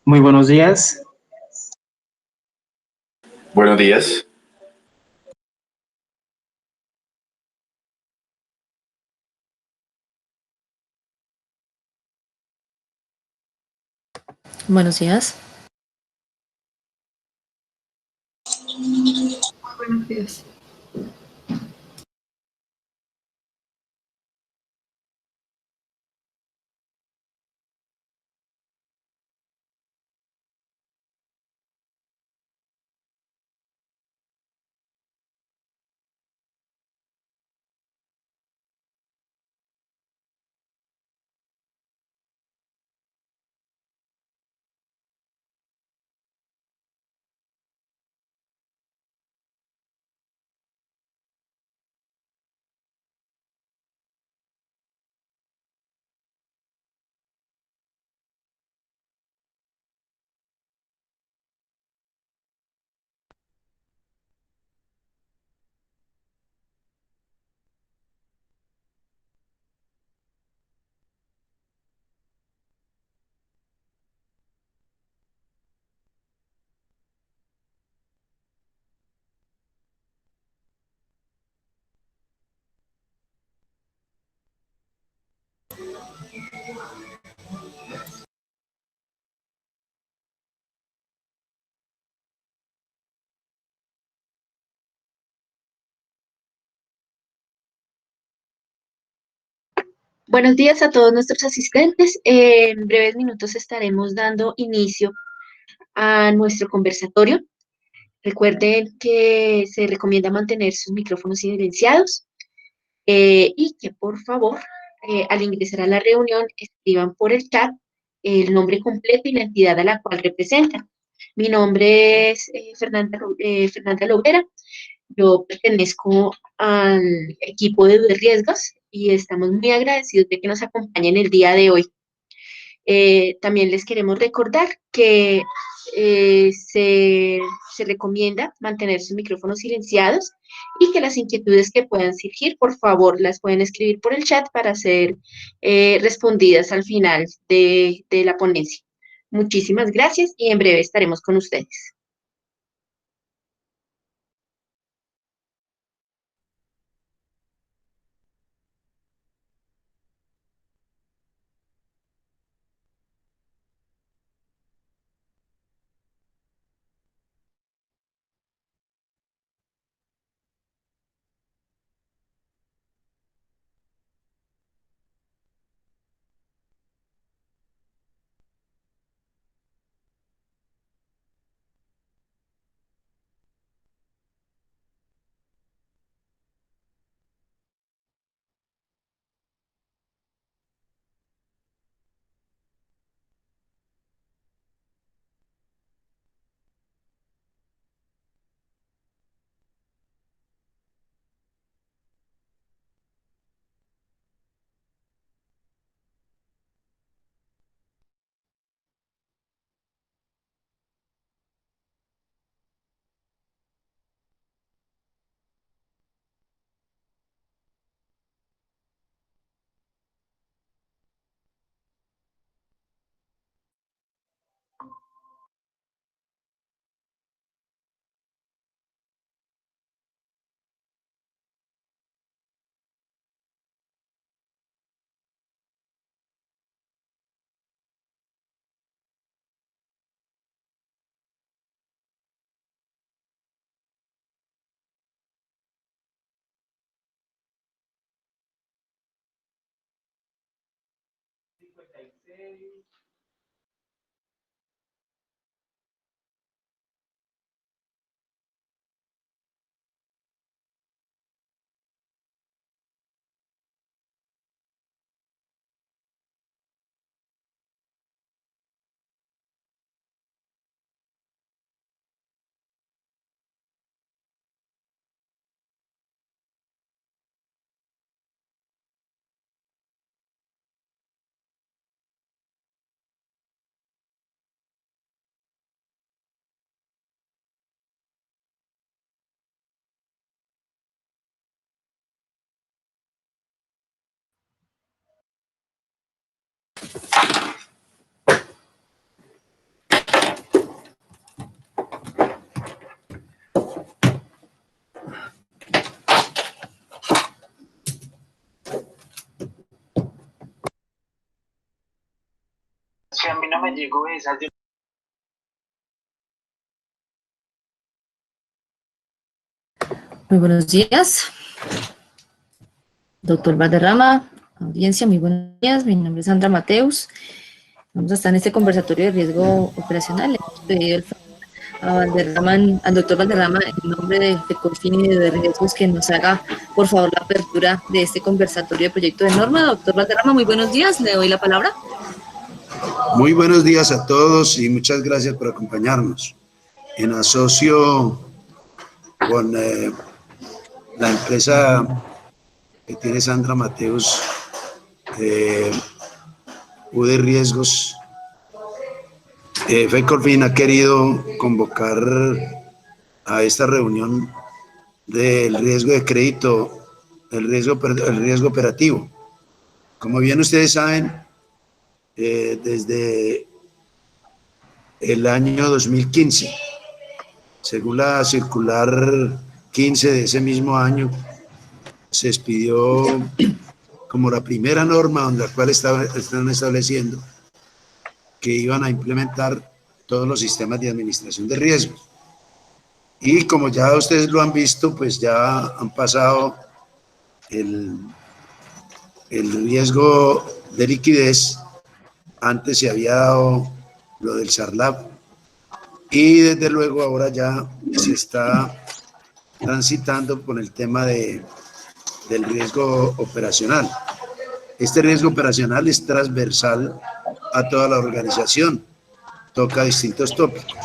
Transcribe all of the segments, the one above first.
Muy buenos días. Buenos días. Buenos días. Buenos días. Buenos días a todos nuestros asistentes. En breves minutos estaremos dando inicio a nuestro conversatorio. Recuerden que se recomienda mantener sus micrófonos silenciados y que por favor al ingresar a la reunión escriban por el chat el nombre completo y la entidad a la cual representan. Mi nombre es Fernanda Lovera. Yo pertenezco al equipo de riesgos y estamos muy agradecidos de que nos acompañen el día de hoy. También les queremos recordar que se recomienda mantener sus micrófonos silenciados y que las inquietudes que puedan surgir, por favor, las pueden escribir por el chat para ser respondidas al final de la ponencia. Muchísimas gracias y en breve estaremos con ustedes. Si a mí no me llegó esa, Muy buenos días, doctor Valderrama, audiencia, muy buenos días. Mi nombre es Sandra Mateus. Vamos a estar en este conversatorio de riesgo operacional. Le hemos pedido al doctor Valderrama, en nombre de Colfin y de Riesgos, que nos haga, por favor, la apertura de este conversatorio de proyecto de norma. Doctor Valderrama, muy buenos días. Le doy la palabra. Muy buenos días a todos y muchas gracias por acompañarnos. En asocio con la empresa que tiene Sandra Mateus, UD Riesgos, FECOLFIN ha querido convocar a esta reunión del riesgo de crédito, el riesgo operativo. Como bien ustedes saben, desde el año 2015, según la circular 15 de ese mismo año, se expidió como la primera norma donde la cual están estableciendo que iban a implementar todos los sistemas de administración de riesgos. Y como ya ustedes lo han visto, pues ya han pasado el riesgo de liquidez. Antes se había dado lo del SARLAP y desde luego ahora ya se está transitando con el tema del riesgo operacional. Este riesgo operacional es transversal a toda la organización, toca distintos tópicos.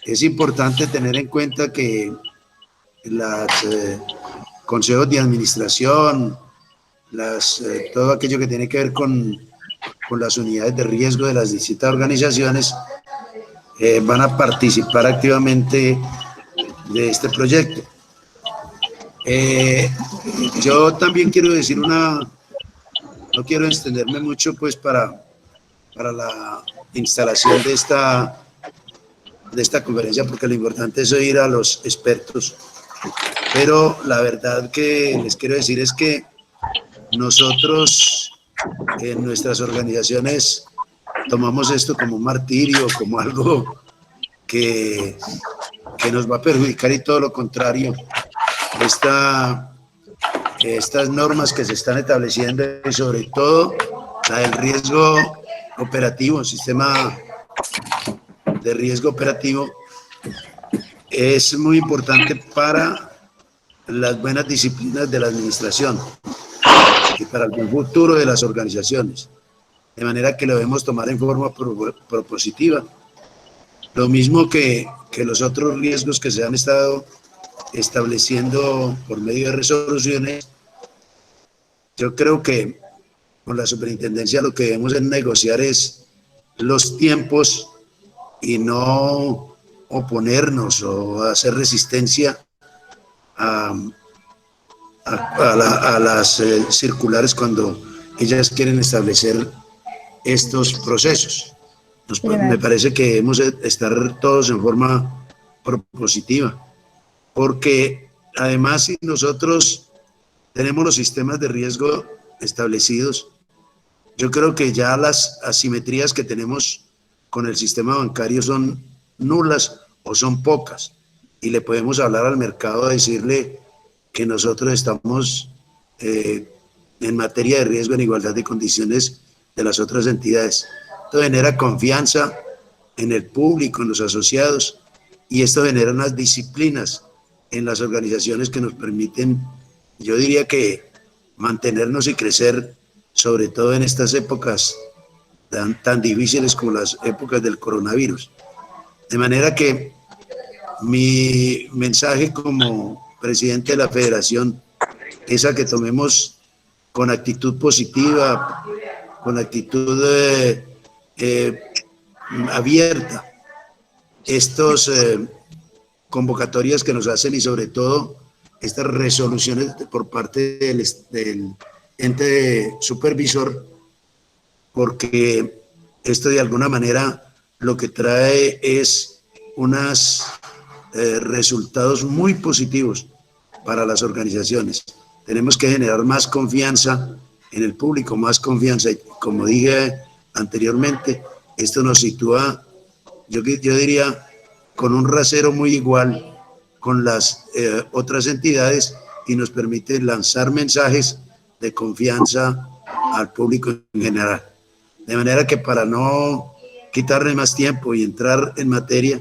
Es importante tener en cuenta que los consejos de administración, todo aquello que tiene que ver con las unidades de riesgo de las distintas organizaciones, van a participar activamente de este proyecto. Yo también quiero decir no quiero extenderme mucho pues para la instalación de esta conferencia, porque lo importante es oír a los expertos, pero la verdad que les quiero decir es que nosotros en nuestras organizaciones tomamos esto como un martirio, como algo que nos va a perjudicar, y todo lo contrario. Estas normas que se están estableciendo, y sobre todo la del riesgo operativo, sistema de riesgo operativo, es muy importante para las buenas disciplinas de la administración y para el buen futuro de las organizaciones, de manera que lo debemos tomar en forma propositiva. Lo mismo que los otros riesgos que se han estado estableciendo por medio de resoluciones. Yo creo que con la superintendencia lo que debemos es negociar es los tiempos y no oponernos o hacer resistencia a las circulares cuando ellas quieren establecer estos procesos. Me parece que debemos estar todos en forma propositiva, porque además, si nosotros tenemos los sistemas de riesgo establecidos, yo creo que ya las asimetrías que tenemos con el sistema bancario son nulas o son pocas, y le podemos hablar al mercado, decirle que nosotros estamos en materia de riesgo en igualdad de condiciones de las otras entidades. Esto genera confianza en el público, en los asociados, y esto genera unas disciplinas en las organizaciones que nos permiten, yo diría que, mantenernos y crecer, sobre todo en estas épocas tan difíciles como las épocas del coronavirus. De manera que mi mensaje como presidente de la federación es a que tomemos con actitud positiva, con actitud abierta estos convocatorias que nos hacen, y sobre todo estas resoluciones por parte del ente supervisor, porque esto de alguna manera lo que trae es unos resultados muy positivos para las organizaciones. Tenemos que generar más confianza en el público, más confianza. Y como dije anteriormente, esto nos sitúa, yo diría, con un rasero muy igual con las otras entidades y nos permite lanzar mensajes de confianza al público en general. De manera que para no quitarle más tiempo y entrar en materia,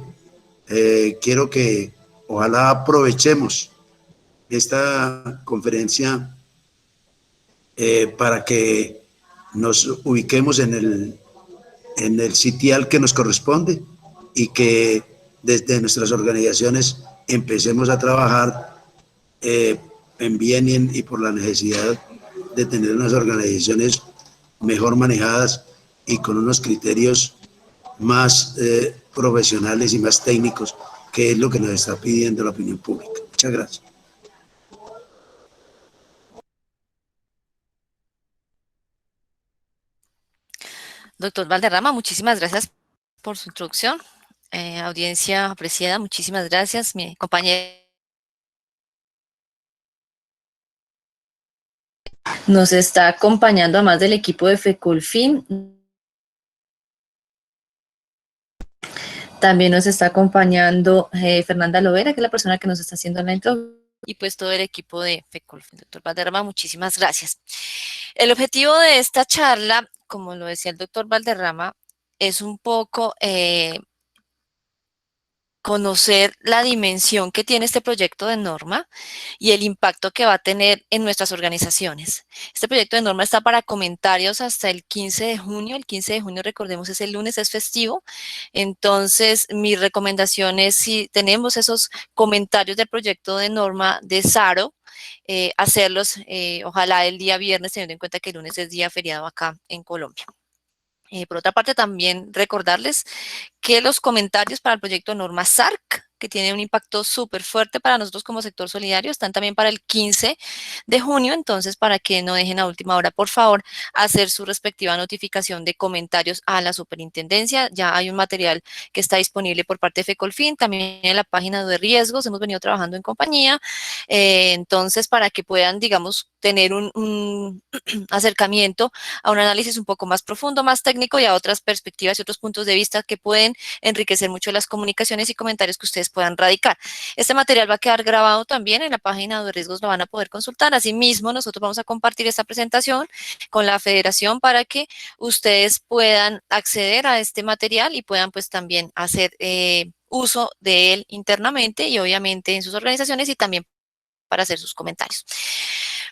quiero que ojalá aprovechemos esta conferencia para que nos ubiquemos en el sitial que nos corresponde y que desde nuestras organizaciones empecemos a trabajar en bien y por la necesidad de tener unas organizaciones mejor manejadas y con unos criterios más profesionales y más técnicos, que es lo que nos está pidiendo la opinión pública. Muchas gracias. Doctor Valderrama, muchísimas gracias por su introducción. Audiencia apreciada, muchísimas gracias. Mi compañera. Nos está acompañando, además del equipo de FECOLFIN, también nos está acompañando Fernanda Lovera, que es la persona que nos está haciendo la introducción. Y pues todo el equipo de FECOLFIN. Doctor Valderrama, muchísimas gracias. El objetivo de esta charla, como lo decía el doctor Valderrama, es un poco conocer la dimensión que tiene este proyecto de norma y el impacto que va a tener en nuestras organizaciones. Este proyecto de norma está para comentarios hasta el 15 de junio. El 15 de junio, recordemos, es el lunes, es festivo. Entonces, mi recomendación es, si tenemos esos comentarios del proyecto de norma de SARO, hacerlos, ojalá el día viernes, teniendo en cuenta que el lunes es día feriado acá en Colombia. Por otra parte, también recordarles que los comentarios para el proyecto de norma SARC, que tiene un impacto súper fuerte para nosotros como sector solidario, están también para el 15 de junio, entonces para que no dejen a última hora, por favor, hacer su respectiva notificación de comentarios a la superintendencia. Ya hay un material que está disponible por parte de FECOLFIN, también en la página de riesgos, hemos venido trabajando en compañía, entonces para que puedan, digamos, tener un acercamiento a un análisis un poco más profundo, más técnico y a otras perspectivas y otros puntos de vista que pueden enriquecer mucho las comunicaciones y comentarios que ustedes puedan radicar. Este material va a quedar grabado también en la página de riesgos, lo van a poder consultar. Asimismo, nosotros vamos a compartir esta presentación con la federación para que ustedes puedan acceder a este material y puedan pues también hacer uso de él internamente y obviamente en sus organizaciones y también para hacer sus comentarios.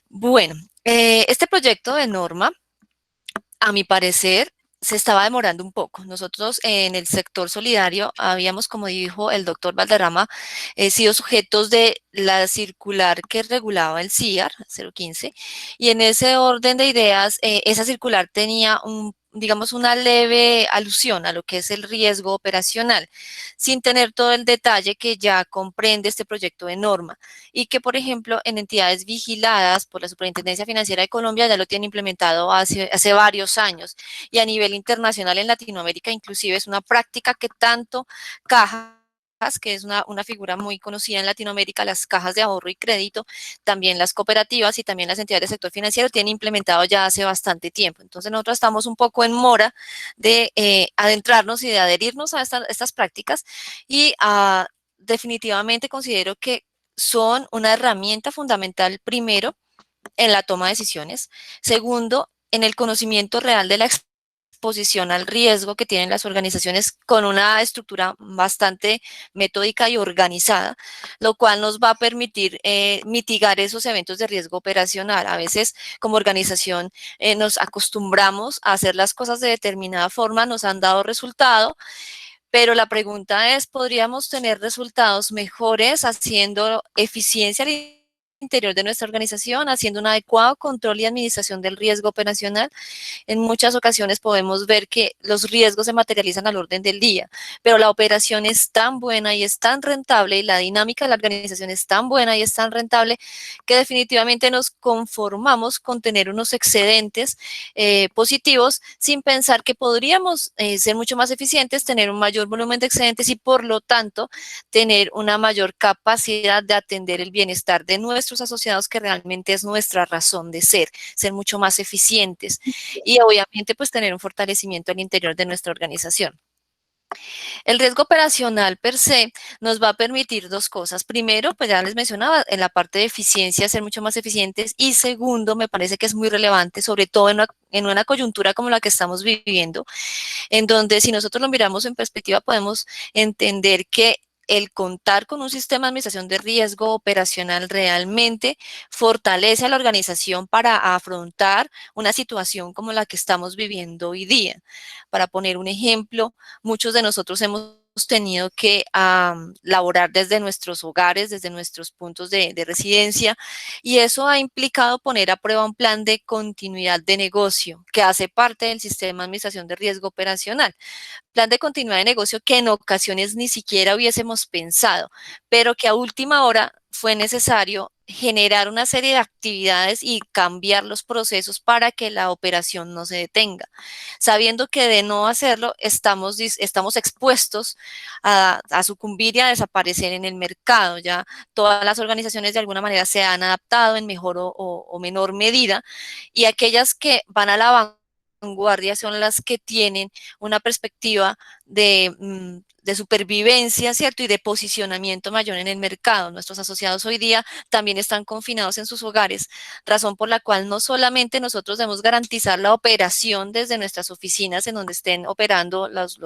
Bueno, este proyecto de norma, a mi parecer, se estaba demorando un poco. Nosotros en el sector solidario habíamos, como dijo el doctor Valderrama, sido sujetos de la circular que regulaba el CIAR 015, y en ese orden de ideas, esa circular tenía digamos, una leve alusión a lo que es el riesgo operacional, sin tener todo el detalle que ya comprende este proyecto de norma, y que, por ejemplo, en entidades vigiladas por la Superintendencia Financiera de Colombia ya lo tienen implementado hace varios años, y a nivel internacional en Latinoamérica inclusive es una práctica que tanto Cajas, que es una figura muy conocida en Latinoamérica, las cajas de ahorro y crédito, también las cooperativas y también las entidades del sector financiero tienen implementado ya hace bastante tiempo. Entonces nosotros estamos un poco en mora de adentrarnos y de adherirnos a estas prácticas y definitivamente considero que son una herramienta fundamental, primero, en la toma de decisiones, segundo, en el conocimiento real de la exposición al riesgo que tienen las organizaciones con una estructura bastante metódica y organizada, lo cual nos va a permitir mitigar esos eventos de riesgo operacional. A veces como organización nos acostumbramos a hacer las cosas de determinada forma, nos han dado resultado, pero la pregunta es, ¿podríamos tener resultados mejores haciendo eficiencia al interior de nuestra organización, haciendo un adecuado control y administración del riesgo operacional. En muchas ocasiones podemos ver que los riesgos se materializan al orden del día, pero la operación es tan buena y es tan rentable y la dinámica de la organización es tan buena y es tan rentable que definitivamente nos conformamos con tener unos excedentes positivos sin pensar que podríamos ser mucho más eficientes, tener un mayor volumen de excedentes y por lo tanto tener una mayor capacidad de atender el bienestar de nuestros asociados, que realmente es nuestra razón de ser mucho más eficientes y obviamente pues tener un fortalecimiento al interior de nuestra organización. El riesgo operacional per se nos va a permitir dos cosas. Primero, pues ya les mencionaba, en la parte de eficiencia, ser mucho más eficientes. Y segundo, me parece que es muy relevante, sobre todo en una coyuntura como la que estamos viviendo, en donde si nosotros lo miramos en perspectiva, podemos entender que el contar con un sistema de administración de riesgo operacional realmente fortalece a la organización para afrontar una situación como la que estamos viviendo hoy día. Para poner un ejemplo, muchos de nosotros hemos tenido que laborar desde nuestros hogares, desde nuestros puntos de residencia, y eso ha implicado poner a prueba un plan de continuidad de negocio que hace parte del sistema de administración de riesgo operacional. Plan de continuidad de negocio que en ocasiones ni siquiera hubiésemos pensado, pero que a última hora fue necesario generar una serie de actividades y cambiar los procesos para que la operación no se detenga, sabiendo que de no hacerlo estamos expuestos a sucumbir y a desaparecer en el mercado. Ya todas las organizaciones de alguna manera se han adaptado en mejor o menor medida, y aquellas que van a la vanguardia son las que tienen una perspectiva de supervivencia, ¿cierto? Y de posicionamiento mayor en el mercado. Nuestros asociados hoy día también están confinados en sus hogares, razón por la cual no solamente nosotros debemos garantizar la operación desde nuestras oficinas en donde estén operando las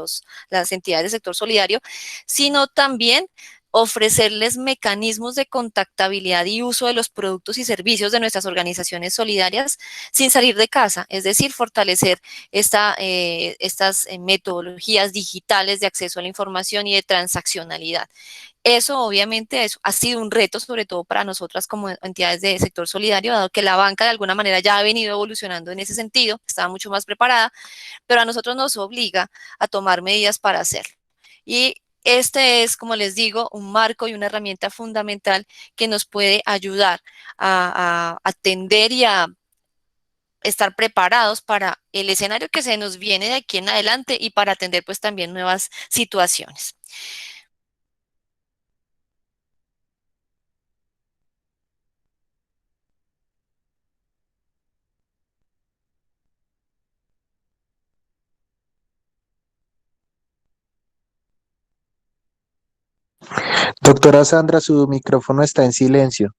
entidades del sector solidario, sino también ofrecerles mecanismos de contactabilidad y uso de los productos y servicios de nuestras organizaciones solidarias sin salir de casa, es decir, fortalecer estas metodologías digitales de acceso a la información y de transaccionalidad. Eso obviamente ha sido un reto, sobre todo para nosotras como entidades de sector solidario, dado que la banca de alguna manera ya ha venido evolucionando en ese sentido, estaba mucho más preparada, pero a nosotros nos obliga a tomar medidas para hacerlo. Y este es, como les digo, un marco y una herramienta fundamental que nos puede ayudar a atender y a estar preparados para el escenario que se nos viene de aquí en adelante y para atender pues también nuevas situaciones. Doctora Sandra, su micrófono está en silencio.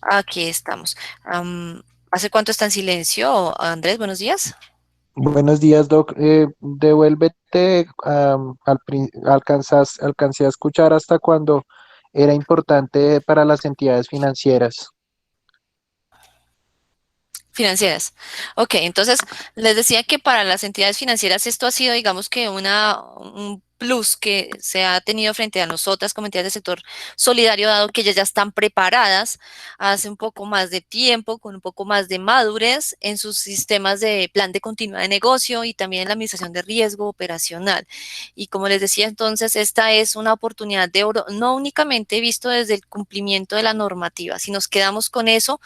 Aquí estamos. ¿Hace cuánto está en silencio, Andrés? Buenos días. Buenos días, Doc. Devuélvete, alcancé a escuchar hasta cuando era importante para las entidades financieras. Financieras. Ok, entonces les decía que para las entidades financieras esto ha sido, digamos que un plus que se ha tenido frente a nosotras como entidades del sector solidario, dado que ellas ya están preparadas hace un poco más de tiempo, con un poco más de madurez en sus sistemas de plan de continuidad de negocio y también en la administración de riesgo operacional. Y como les decía entonces, esta es una oportunidad de oro, no únicamente visto desde el cumplimiento de la normativa. Si nos quedamos con eso,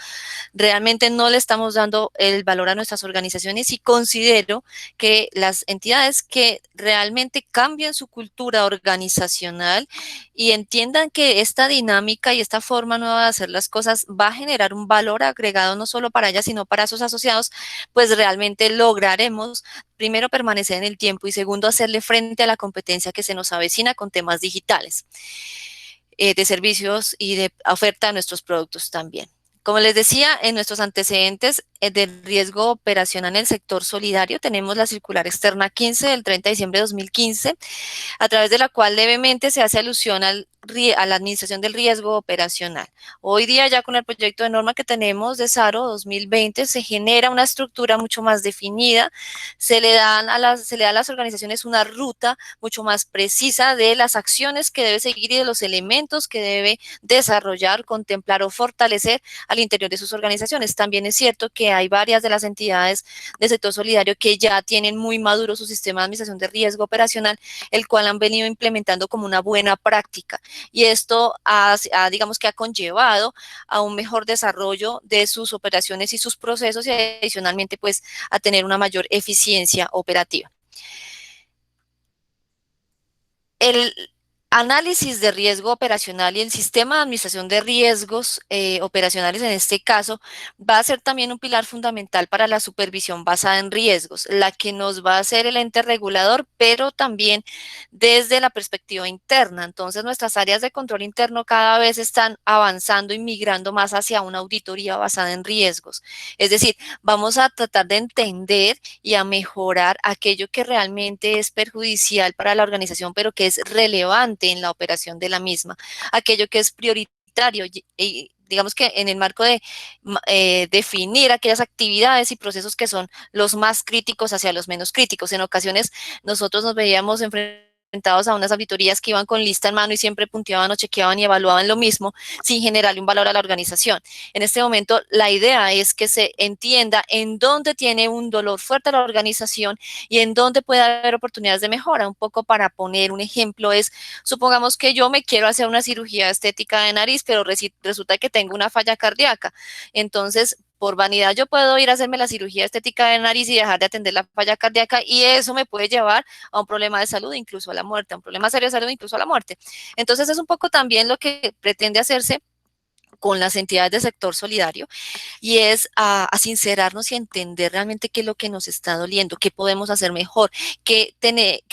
realmente no le estamos dando el valor a nuestras organizaciones, y considero que las entidades que realmente cambien su cultura organizacional y entiendan que esta dinámica y esta forma nueva de hacer las cosas va a generar un valor agregado no solo para ellas, sino para sus asociados, pues realmente lograremos, primero, permanecer en el tiempo y segundo, hacerle frente a la competencia que se nos avecina con temas digitales, de servicios y de oferta de nuestros productos también. Como les decía, en nuestros antecedentes de riesgo operacional en el sector solidario tenemos la circular externa 15 del 30 de diciembre de 2015, a través de la cual levemente se hace alusión al a la administración del riesgo operacional. Hoy día ya con el proyecto de norma que tenemos de SARO 2020 se genera una estructura mucho más definida, se le da a las organizaciones una ruta mucho más precisa de las acciones que debe seguir y de los elementos que debe desarrollar, contemplar o fortalecer al interior de sus organizaciones. También es cierto que hay varias de las entidades del sector solidario que ya tienen muy maduro su sistema de administración de riesgo operacional, el cual han venido implementando como una buena práctica. Y esto digamos que ha conllevado a un mejor desarrollo de sus operaciones y sus procesos y adicionalmente pues a tener una mayor eficiencia operativa. El análisis de riesgo operacional y el sistema de administración de riesgos operacionales en este caso va a ser también un pilar fundamental para la supervisión basada en riesgos, la que nos va a hacer el ente regulador, pero también desde la perspectiva interna. Entonces nuestras áreas de control interno cada vez están avanzando y migrando más hacia una auditoría basada en riesgos. Es decir, vamos a tratar de entender y a mejorar aquello que realmente es perjudicial para la organización, pero que es relevante en la operación de la misma, aquello que es prioritario, y digamos que en el marco de definir aquellas actividades y procesos que son los más críticos hacia los menos críticos. En ocasiones nosotros nos veíamos enfrentados a unas auditorías que iban con lista en mano y siempre punteaban o chequeaban y evaluaban lo mismo sin generarle un valor a la organización. En este momento la idea es que se entienda en dónde tiene un dolor fuerte la organización y en dónde puede haber oportunidades de mejora. Un poco para poner un ejemplo es, supongamos que yo me quiero hacer una cirugía estética de nariz, pero resulta que tengo una falla cardíaca. Entonces, por vanidad yo puedo ir a hacerme la cirugía estética de nariz y dejar de atender la falla cardíaca y eso me puede llevar a un problema de salud, incluso a la muerte, a un problema serio de salud, incluso a la muerte. Entonces es un poco también lo que pretende hacerse con las entidades del sector solidario y es a sincerarnos y entender realmente qué es lo que nos está doliendo, qué podemos hacer mejor, qué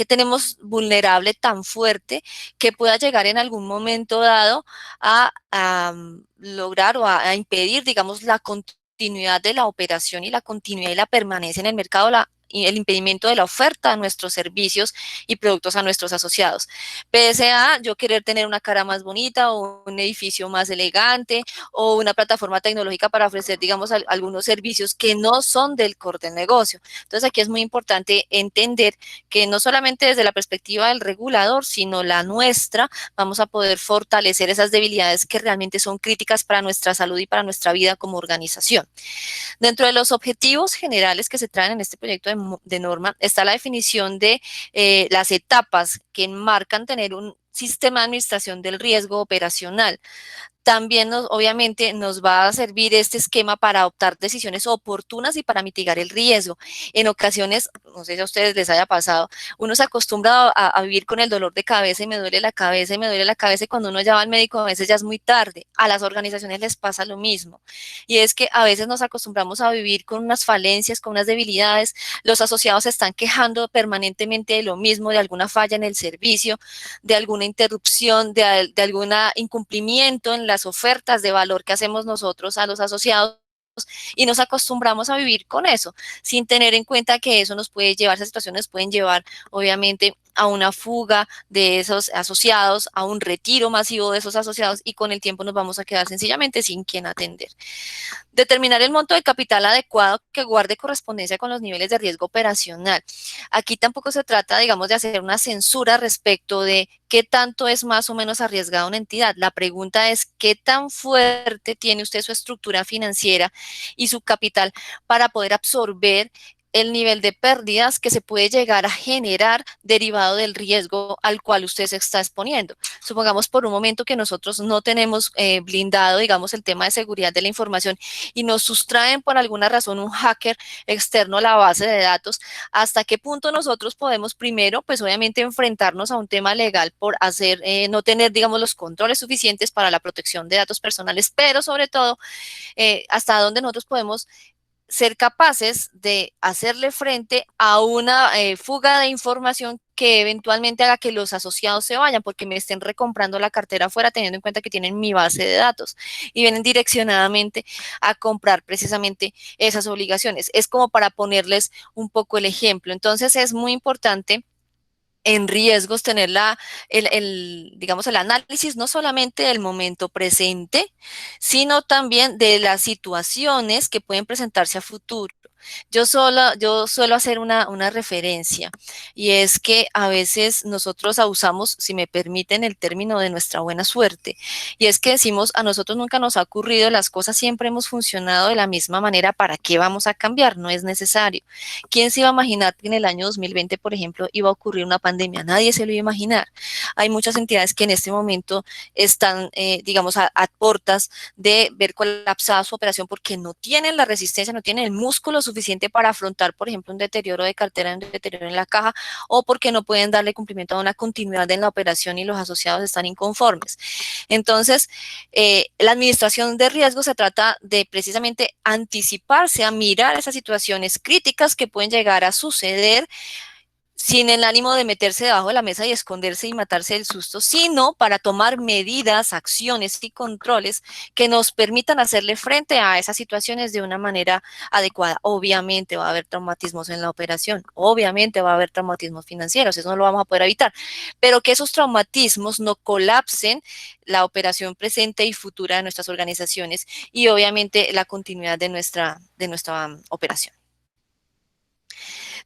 tenemos vulnerable tan fuerte que pueda llegar en algún momento dado a lograr o a impedir, digamos, la continuidad de la operación y la continuidad y la permanencia en el mercado, y el impedimento de la oferta de nuestros servicios y productos a nuestros asociados. Pese a yo querer tener una cara más bonita o un edificio más elegante o una plataforma tecnológica para ofrecer, digamos, algunos servicios que no son del core del negocio. Entonces aquí es muy importante entender que no solamente desde la perspectiva del regulador, sino la nuestra, vamos a poder fortalecer esas debilidades que realmente son críticas para nuestra salud y para nuestra vida como organización. Dentro de los objetivos generales que se traen en este proyecto de norma está la definición de las etapas que enmarcan tener un sistema de administración del riesgo operacional. También obviamente nos va a servir este esquema para adoptar decisiones oportunas y para mitigar el riesgo. En ocasiones, no sé si a ustedes les haya pasado, uno se acostumbra a vivir con el dolor de cabeza y me duele la cabeza y me duele la cabeza y cuando uno ya va al médico a veces ya es muy tarde. A las organizaciones les pasa lo mismo. Y es que a veces nos acostumbramos a vivir con unas falencias, con unas debilidades. Los asociados se están quejando permanentemente de lo mismo, de alguna falla en el servicio, de alguna interrupción, de algún incumplimiento en las ofertas de valor que hacemos nosotros a los asociados y nos acostumbramos a vivir con eso, sin tener en cuenta que eso nos puede llevar, esas situaciones pueden llevar obviamente a una fuga de esos asociados, a un retiro masivo de esos asociados y con el tiempo nos vamos a quedar sencillamente sin quien atender. Determinar el monto de capital adecuado que guarde correspondencia con los niveles de riesgo operacional. Aquí tampoco se trata, digamos, de hacer una censura respecto de qué tanto es más o menos arriesgada una entidad. La pregunta es qué tan fuerte tiene usted su estructura financiera y su capital para poder absorber el nivel de pérdidas que se puede llegar a generar derivado del riesgo al cual usted se está exponiendo. Supongamos por un momento que nosotros no tenemos blindado, digamos, el tema de seguridad de la información y nos sustraen por alguna razón un hacker externo a la base de datos. ¿Hasta qué punto nosotros podemos primero, pues obviamente enfrentarnos a un tema legal por hacer, no tener, digamos, los controles suficientes para la protección de datos personales, pero sobre todo, hasta dónde nosotros podemos ser capaces de hacerle frente a una fuga de información que eventualmente haga que los asociados se vayan porque me estén recomprando la cartera afuera teniendo en cuenta que tienen mi base de datos y vienen direccionadamente a comprar precisamente esas obligaciones. Es como para ponerles un poco el ejemplo. Entonces es muy importante en riesgos, tener digamos, el análisis no solamente del momento presente, sino también de las situaciones que pueden presentarse a futuro. Yo suelo hacer una referencia, y es que a veces nosotros abusamos, si me permiten el término, de nuestra buena suerte, y es que decimos, a nosotros nunca nos ha ocurrido, las cosas siempre hemos funcionado de la misma manera, ¿para qué vamos a cambiar? No es necesario. ¿Quién se iba a imaginar que en el año 2020, por ejemplo, iba a ocurrir una pandemia? Nadie se lo iba a imaginar. Hay muchas entidades que en este momento están, digamos, a portas de ver colapsada su operación porque no tienen la resistencia, no tienen el músculo suficiente para afrontar, por ejemplo, un deterioro de cartera, un deterioro en la caja, o porque no pueden darle cumplimiento a una continuidad en la operación y los asociados están inconformes. Entonces, la administración de riesgo se trata de precisamente anticiparse a mirar esas situaciones críticas que pueden llegar a suceder, sin el ánimo de meterse debajo de la mesa y esconderse y matarse del susto, sino para tomar medidas, acciones y controles que nos permitan hacerle frente a esas situaciones de una manera adecuada. Obviamente va a haber traumatismos en la operación, obviamente va a haber traumatismos financieros, eso no lo vamos a poder evitar, pero que esos traumatismos no colapsen la operación presente y futura de nuestras organizaciones y obviamente la continuidad de nuestra operación.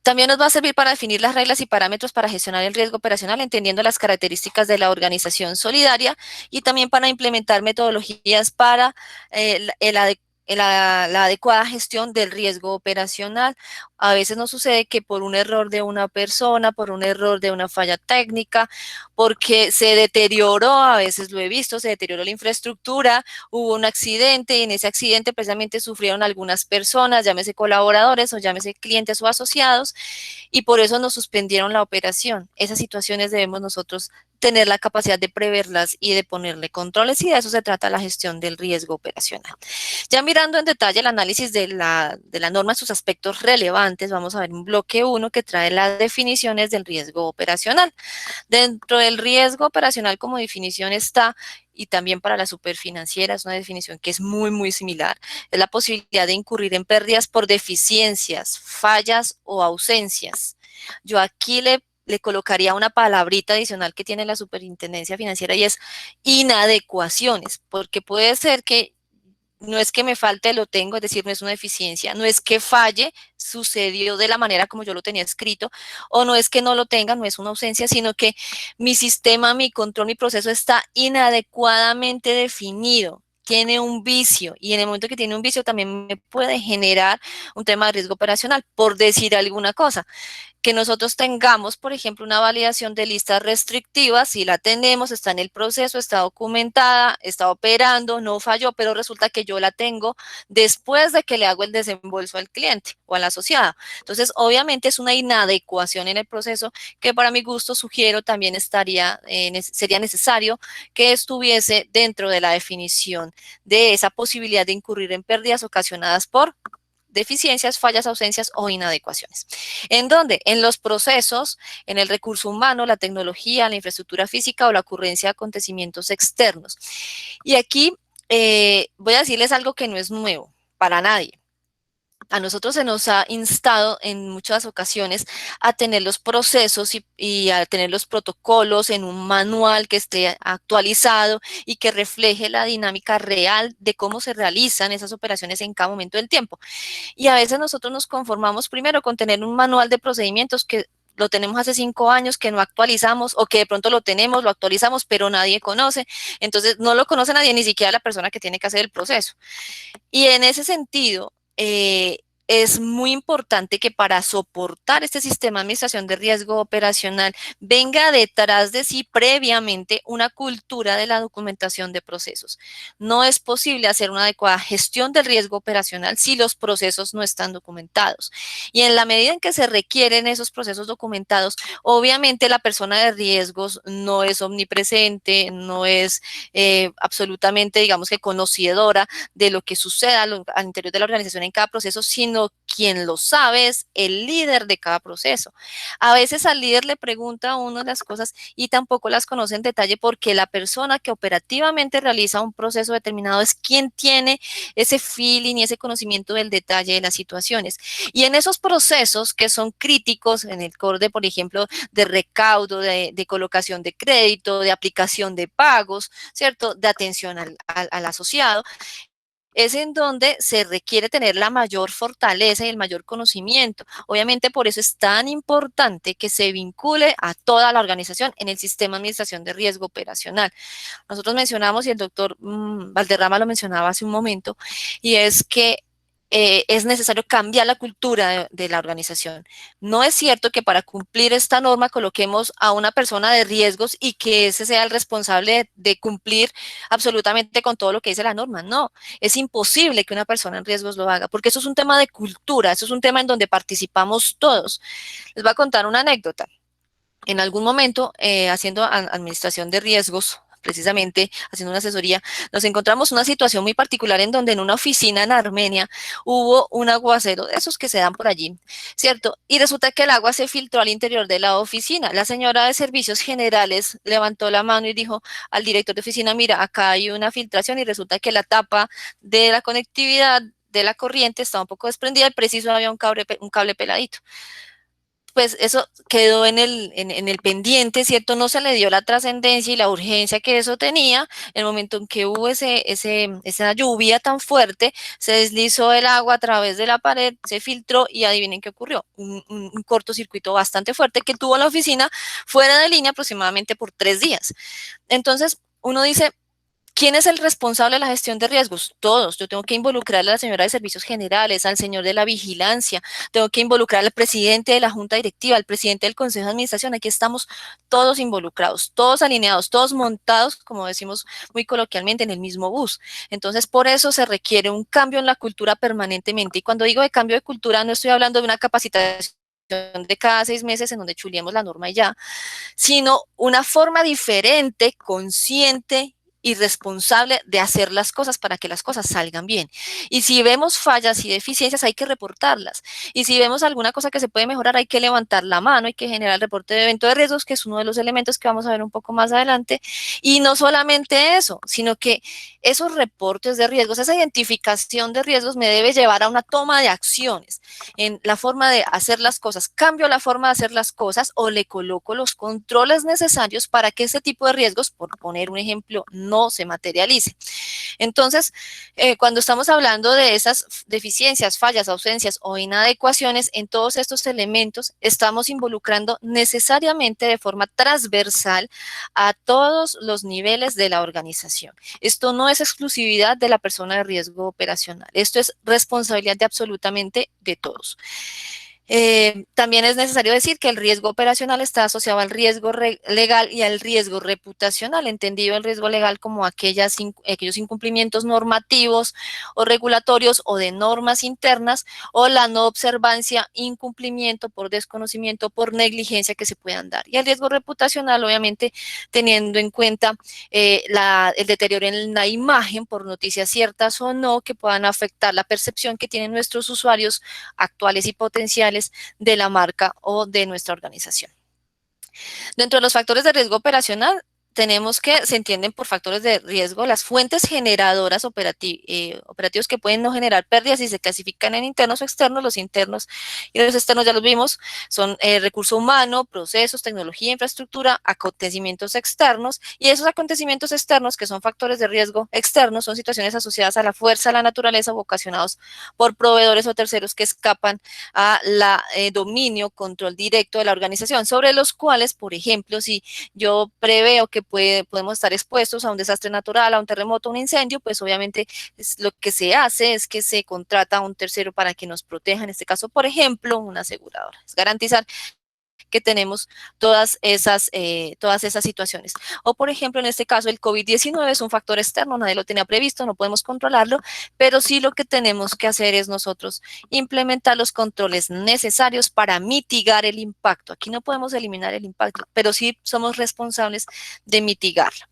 También nos va a servir para definir las reglas y parámetros para gestionar el riesgo operacional, entendiendo las características de la organización solidaria, y también para implementar metodologías para la adecuada gestión del riesgo operacional. A veces nos sucede que por un error de una persona, por un error de una falla técnica, porque se deterioró, a veces lo he visto, se deterioró la infraestructura, hubo un accidente y en ese accidente precisamente sufrieron algunas personas, llámese colaboradores o llámese clientes o asociados, y por eso nos suspendieron la operación. Esas situaciones debemos nosotros tener la capacidad de preverlas y de ponerle controles, y de eso se trata la gestión del riesgo operacional. Ya mirando en detalle el análisis de la norma, sus aspectos relevantes, vamos a ver un bloque 1 que trae las definiciones del riesgo operacional. Dentro del riesgo operacional como definición está, y también para la superfinanciera es una definición que es muy, muy similar, es la posibilidad de incurrir en pérdidas por deficiencias, fallas o ausencias. Yo aquí le colocaría una palabrita adicional que tiene la superintendencia financiera, y es inadecuaciones, porque puede ser que no es que me falte, lo tengo, es decir, no es una deficiencia, no es que falle, sucedió de la manera como yo lo tenía escrito, o no es que no lo tenga, no es una ausencia, sino que mi sistema, mi control, mi proceso está inadecuadamente definido, tiene un vicio, y en el momento que tiene un vicio también me puede generar un tema de riesgo operacional, por decir alguna cosa. Que nosotros tengamos, por ejemplo, una validación de listas restrictivas, si la tenemos, está en el proceso, está documentada, está operando, no falló, pero resulta que yo la tengo después de que le hago el desembolso al cliente o al asociado. Entonces, obviamente es una inadecuación en el proceso que para mi gusto sugiero también sería necesario que estuviese dentro de la definición de esa posibilidad de incurrir en pérdidas ocasionadas por deficiencias, fallas, ausencias o inadecuaciones. ¿En dónde? En los procesos, en el recurso humano, la tecnología, la infraestructura física o la ocurrencia de acontecimientos externos. Y aquí voy a decirles algo que no es nuevo para nadie. A nosotros se nos ha instado en muchas ocasiones a tener los procesos y a tener los protocolos en un manual que esté actualizado y que refleje la dinámica real de cómo se realizan esas operaciones en cada momento del tiempo. Y a veces nosotros nos conformamos primero con tener un manual de procedimientos que lo tenemos hace 5 años, que no actualizamos, o que de pronto lo tenemos, lo actualizamos, pero nadie conoce. Entonces no lo conoce nadie, ni siquiera la persona que tiene que hacer el proceso. Y en ese sentido, es muy importante que para soportar este sistema de administración de riesgo operacional venga detrás de sí previamente una cultura de la documentación de procesos. No es posible hacer una adecuada gestión del riesgo operacional si los procesos no están documentados. Y en la medida en que se requieren esos procesos documentados, obviamente la persona de riesgos no es omnipresente, no es absolutamente, digamos que conocedora de lo que suceda al interior de la organización en cada proceso, sino sino quien lo sabe es el líder de cada proceso. A veces al líder le pregunta a uno las cosas y tampoco las conoce en detalle porque la persona que operativamente realiza un proceso determinado es quien tiene ese feeling y ese conocimiento del detalle de las situaciones. Y en esos procesos que son críticos, en el core de, por ejemplo, de recaudo, de colocación de crédito, de aplicación de pagos, ¿cierto? De atención al asociado, es en donde se requiere tener la mayor fortaleza y el mayor conocimiento. Obviamente, por eso es tan importante que se vincule a toda la organización en el sistema de administración de riesgo operacional. Nosotros mencionamos, y el doctor Valderrama lo mencionaba hace un momento, y es que es necesario cambiar la cultura de la organización. No es cierto que para cumplir esta norma coloquemos a una persona de riesgos y que ese sea el responsable de cumplir absolutamente con todo lo que dice la norma. No, es imposible que una persona en riesgos lo haga, porque eso es un tema de cultura, eso es un tema en donde participamos todos. Les voy a contar una anécdota. En algún momento, haciendo administración de riesgos, precisamente haciendo una asesoría, nos encontramos una situación muy particular en donde en una oficina en Armenia hubo un aguacero de esos que se dan por allí, ¿cierto? Y resulta que el agua se filtró al interior de la oficina. La señora de servicios generales levantó la mano y dijo al director de oficina, mira, acá hay una filtración y resulta que la tapa de la conectividad de la corriente está un poco desprendida y preciso había un cable peladito. Pues eso quedó en el pendiente, ¿cierto? No se le dio la trascendencia y la urgencia que eso tenía. En el momento en que hubo esa lluvia tan fuerte, se deslizó el agua a través de la pared, se filtró y adivinen qué ocurrió. Un cortocircuito bastante fuerte que tuvo la oficina fuera de línea aproximadamente por 3 días. Entonces, uno dice, ¿quién es el responsable de la gestión de riesgos? Todos. Yo tengo que involucrar a la señora de servicios generales, al señor de la vigilancia, tengo que involucrar al presidente de la junta directiva, al presidente del consejo de administración. Aquí estamos todos involucrados, todos alineados, todos montados, como decimos muy coloquialmente, en el mismo bus. Entonces, por eso se requiere un cambio en la cultura permanentemente. Y cuando digo de cambio de cultura, no estoy hablando de una capacitación de cada 6 meses en donde chuliemos la norma y ya, sino una forma diferente, consciente y responsable de hacer las cosas para que las cosas salgan bien. Y si vemos fallas y deficiencias, hay que reportarlas. Y si vemos alguna cosa que se puede mejorar, hay que levantar la mano, hay que generar el reporte de evento de riesgos, que es uno de los elementos que vamos a ver un poco más adelante. Y no solamente eso, sino que esos reportes de riesgos, esa identificación de riesgos me debe llevar a una toma de acciones en la forma de hacer las cosas. Cambio la forma de hacer las cosas o le coloco los controles necesarios para que ese tipo de riesgos, por poner un ejemplo, no se materialice. Entonces, cuando estamos hablando de esas deficiencias, fallas, ausencias o inadecuaciones, en todos estos elementos estamos involucrando necesariamente de forma transversal a todos los niveles de la organización. Esto no es exclusividad de la persona de riesgo operacional, esto es responsabilidad de absolutamente de todos. También es necesario decir que el riesgo operacional está asociado al riesgo legal y al riesgo reputacional, entendido el riesgo legal como aquellos incumplimientos normativos o regulatorios o de normas internas, o la no observancia, incumplimiento por desconocimiento, por negligencia que se puedan dar. Y el riesgo reputacional, obviamente, teniendo en cuenta el deterioro en la imagen por noticias ciertas o no que puedan afectar la percepción que tienen nuestros usuarios actuales y potenciales de la marca o de nuestra organización. Dentro de los factores de riesgo operacional, tenemos que se entienden por factores de riesgo las fuentes generadoras operativos que pueden no generar pérdidas y se clasifican en internos o externos. Los internos y los externos ya los vimos, son recurso humano, procesos, tecnología, infraestructura, acontecimientos externos, y esos acontecimientos externos que son factores de riesgo externos son situaciones asociadas a la fuerza, a la naturaleza o ocasionados por proveedores o terceros que escapan a la dominio, control directo de la organización, sobre los cuales, por ejemplo, si yo preveo que podemos estar expuestos a un desastre natural, a un terremoto, a un incendio, pues obviamente lo que se hace es que se contrata a un tercero para que nos proteja, en este caso, por ejemplo, una aseguradora. Es garantizar que tenemos todas esas situaciones. O, por ejemplo, en este caso, el COVID-19 es un factor externo, nadie lo tenía previsto, no podemos controlarlo, pero sí lo que tenemos que hacer es nosotros implementar los controles necesarios para mitigar el impacto. Aquí no podemos eliminar el impacto, pero sí somos responsables de mitigarlo.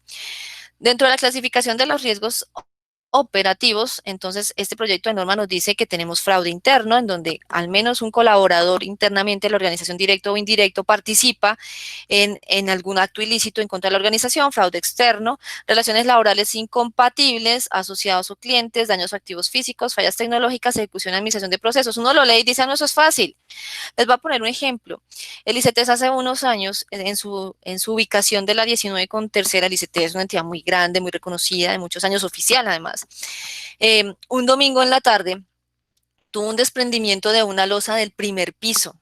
Dentro de la clasificación de los riesgos operativos. Entonces, este proyecto de norma nos dice que tenemos fraude interno, en donde al menos un colaborador internamente de la organización, directo o indirecto, participa en algún acto ilícito en contra de la organización, fraude externo, relaciones laborales incompatibles, asociados o clientes, daños a activos físicos, fallas tecnológicas, ejecución y administración de procesos. Uno lo lee y dice, no, eso es fácil. Les voy a poner un ejemplo. El ICETEX hace unos años, en su ubicación de la 19 con tercera, el ICETEX es una entidad muy grande, muy reconocida, de muchos años, oficial además. Un domingo en la tarde tuvo un desprendimiento de una losa del primer piso.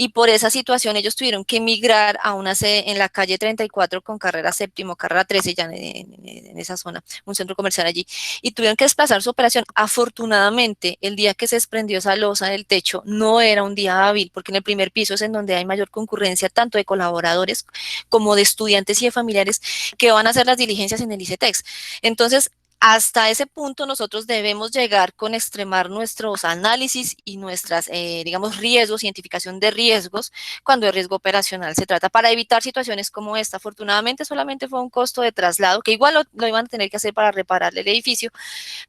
Y por esa situación ellos tuvieron que emigrar a una sede en la calle 34 con carrera séptimo, carrera 13, ya en esa zona, un centro comercial allí, y tuvieron que desplazar su operación. Afortunadamente, el día que se desprendió esa losa del techo no era un día hábil, porque en el primer piso es en donde hay mayor concurrencia tanto de colaboradores como de estudiantes y de familiares que van a hacer las diligencias en el ICETEX. Entonces, hasta ese punto nosotros debemos llegar con extremar nuestros análisis y nuestras, digamos, riesgos, identificación de riesgos cuando de riesgo operacional se trata, para evitar situaciones como esta. Afortunadamente solamente fue un costo de traslado, que igual lo iban a tener que hacer para repararle el edificio,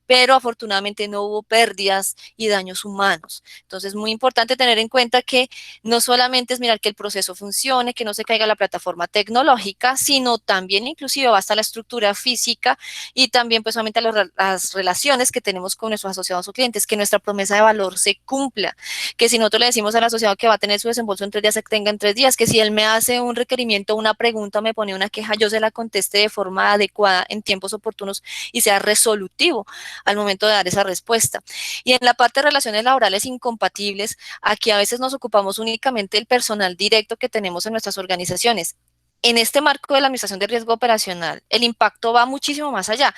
pero afortunadamente no hubo pérdidas y daños humanos. Entonces, muy importante tener en cuenta que no solamente es mirar que el proceso funcione, que no se caiga la plataforma tecnológica, sino también inclusive hasta la estructura física y también pues solamente las relaciones que tenemos con nuestros asociados o clientes, que nuestra promesa de valor se cumpla, que si nosotros le decimos al asociado que va a tener su desembolso en 3 días, se tenga en 3 días, que si él me hace un requerimiento, una pregunta, me pone una queja, yo se la conteste de forma adecuada, en tiempos oportunos y sea resolutivo al momento de dar esa respuesta. Y en la parte de relaciones laborales incompatibles, aquí a veces nos ocupamos únicamente del personal directo que tenemos en nuestras organizaciones. En este marco de la administración de riesgo operacional, el impacto va muchísimo más allá.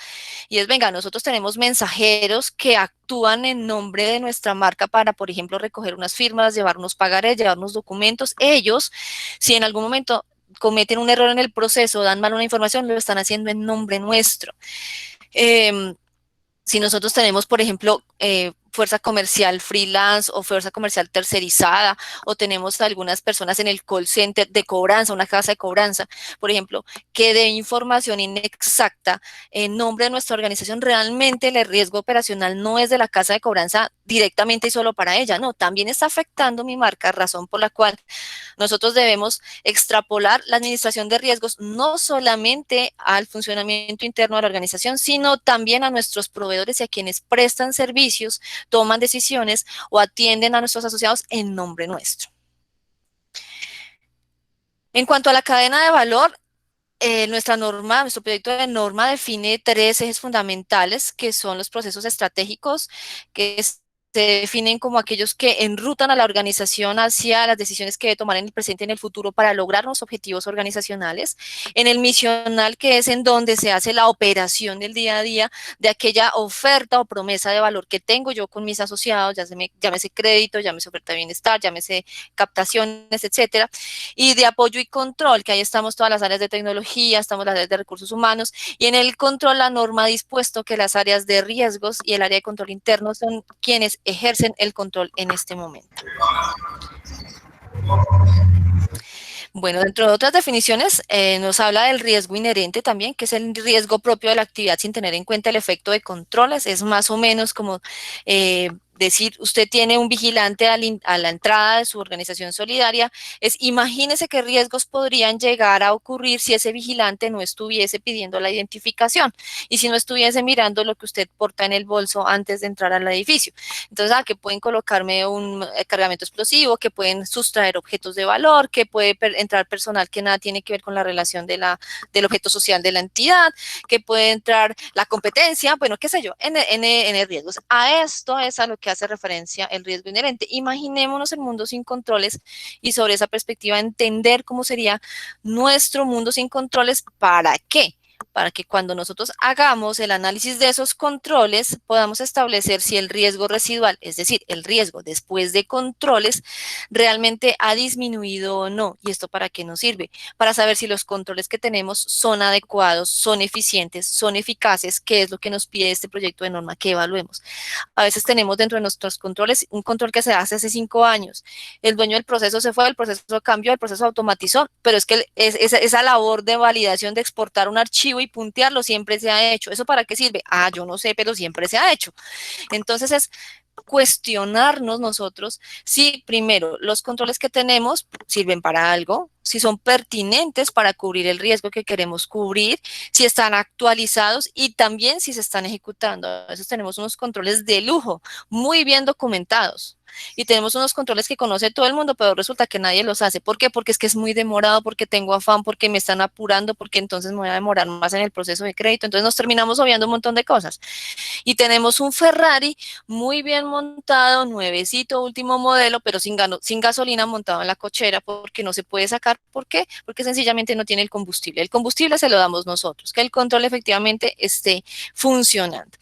Y es, venga, nosotros tenemos mensajeros que actúan en nombre de nuestra marca para, por ejemplo, recoger unas firmas, llevar unos pagarés, llevar unos documentos. Ellos, si en algún momento cometen un error en el proceso, dan mal una información, lo están haciendo en nombre nuestro. Si nosotros tenemos, por ejemplo, fuerza comercial freelance o fuerza comercial tercerizada, o tenemos algunas personas en el call center de cobranza, una casa de cobranza, por ejemplo, que dé información inexacta en nombre de nuestra organización, realmente el riesgo operacional no es de la casa de cobranza directamente y solo para ella, no, también está afectando mi marca, razón por la cual nosotros debemos extrapolar la administración de riesgos no solamente al funcionamiento interno de la organización, sino también a nuestros proveedores y a quienes prestan servicios, toman decisiones o atienden a nuestros asociados en nombre nuestro. En cuanto a la cadena de valor, nuestro proyecto de norma define 3 ejes fundamentales, que son los procesos estratégicos, que se definen como aquellos que enrutan a la organización hacia las decisiones que debe tomar en el presente y en el futuro para lograr los objetivos organizacionales. En el misional, que es en donde se hace la operación del día a día de aquella oferta o promesa de valor que tengo yo con mis asociados, llámese crédito, llámese oferta de bienestar, llámese captaciones, etcétera. Y de apoyo y control, que ahí estamos todas las áreas de tecnología, estamos las áreas de recursos humanos, y en el control la norma ha dispuesto que las áreas de riesgos y el área de control interno son quienes ejercen el control en este momento. Bueno, dentro de otras definiciones nos habla del riesgo inherente también, que es el riesgo propio de la actividad sin tener en cuenta el efecto de controles. Es más o menos como decir, usted tiene un vigilante a la entrada de su organización solidaria, imagínese qué riesgos podrían llegar a ocurrir si ese vigilante no estuviese pidiendo la identificación y si no estuviese mirando lo que usted porta en el bolso antes de entrar al edificio. Entonces, que pueden colocarme un cargamento explosivo, que pueden sustraer objetos de valor, que puede entrar personal que nada tiene que ver con la relación del objeto social de la entidad, que puede entrar la competencia, bueno, qué sé yo, en riesgos. A esto es a lo que hace referencia el riesgo inherente. Imaginémonos el mundo sin controles y sobre esa perspectiva entender cómo sería nuestro mundo sin controles. ¿Para qué? Para que cuando nosotros hagamos el análisis de esos controles podamos establecer si el riesgo residual, es decir, el riesgo después de controles, realmente ha disminuido o no. ¿Y esto para qué nos sirve? Para saber si los controles que tenemos son adecuados, son eficientes, son eficaces, qué es lo que nos pide este proyecto de norma que evaluemos. A veces tenemos dentro de nuestros controles un control que se hace hace 5 años. El dueño del proceso se fue, el proceso cambió, el proceso automatizó, pero es que esa labor de validación, de exportar un archivo archivo y puntearlo, siempre se ha hecho. ¿Eso para qué sirve? Ah, yo no sé, pero siempre se ha hecho. Entonces es cuestionarnos nosotros si primero los controles que tenemos sirven para algo, si son pertinentes para cubrir el riesgo que queremos cubrir, si están actualizados y también si se están ejecutando. A veces tenemos unos controles de lujo, muy bien documentados. Y tenemos unos controles que conoce todo el mundo, pero resulta que nadie los hace. ¿Por qué? Porque es que es muy demorado, porque tengo afán, porque me están apurando, porque entonces me voy a demorar más en el proceso de crédito. Entonces nos terminamos obviando un montón de cosas. Y tenemos un Ferrari muy bien montado, nuevecito, último modelo, pero sin gasolina montado en la cochera porque no se puede sacar. ¿Por qué? Porque sencillamente no tiene el combustible. El combustible se lo damos nosotros, que el control efectivamente esté funcionando.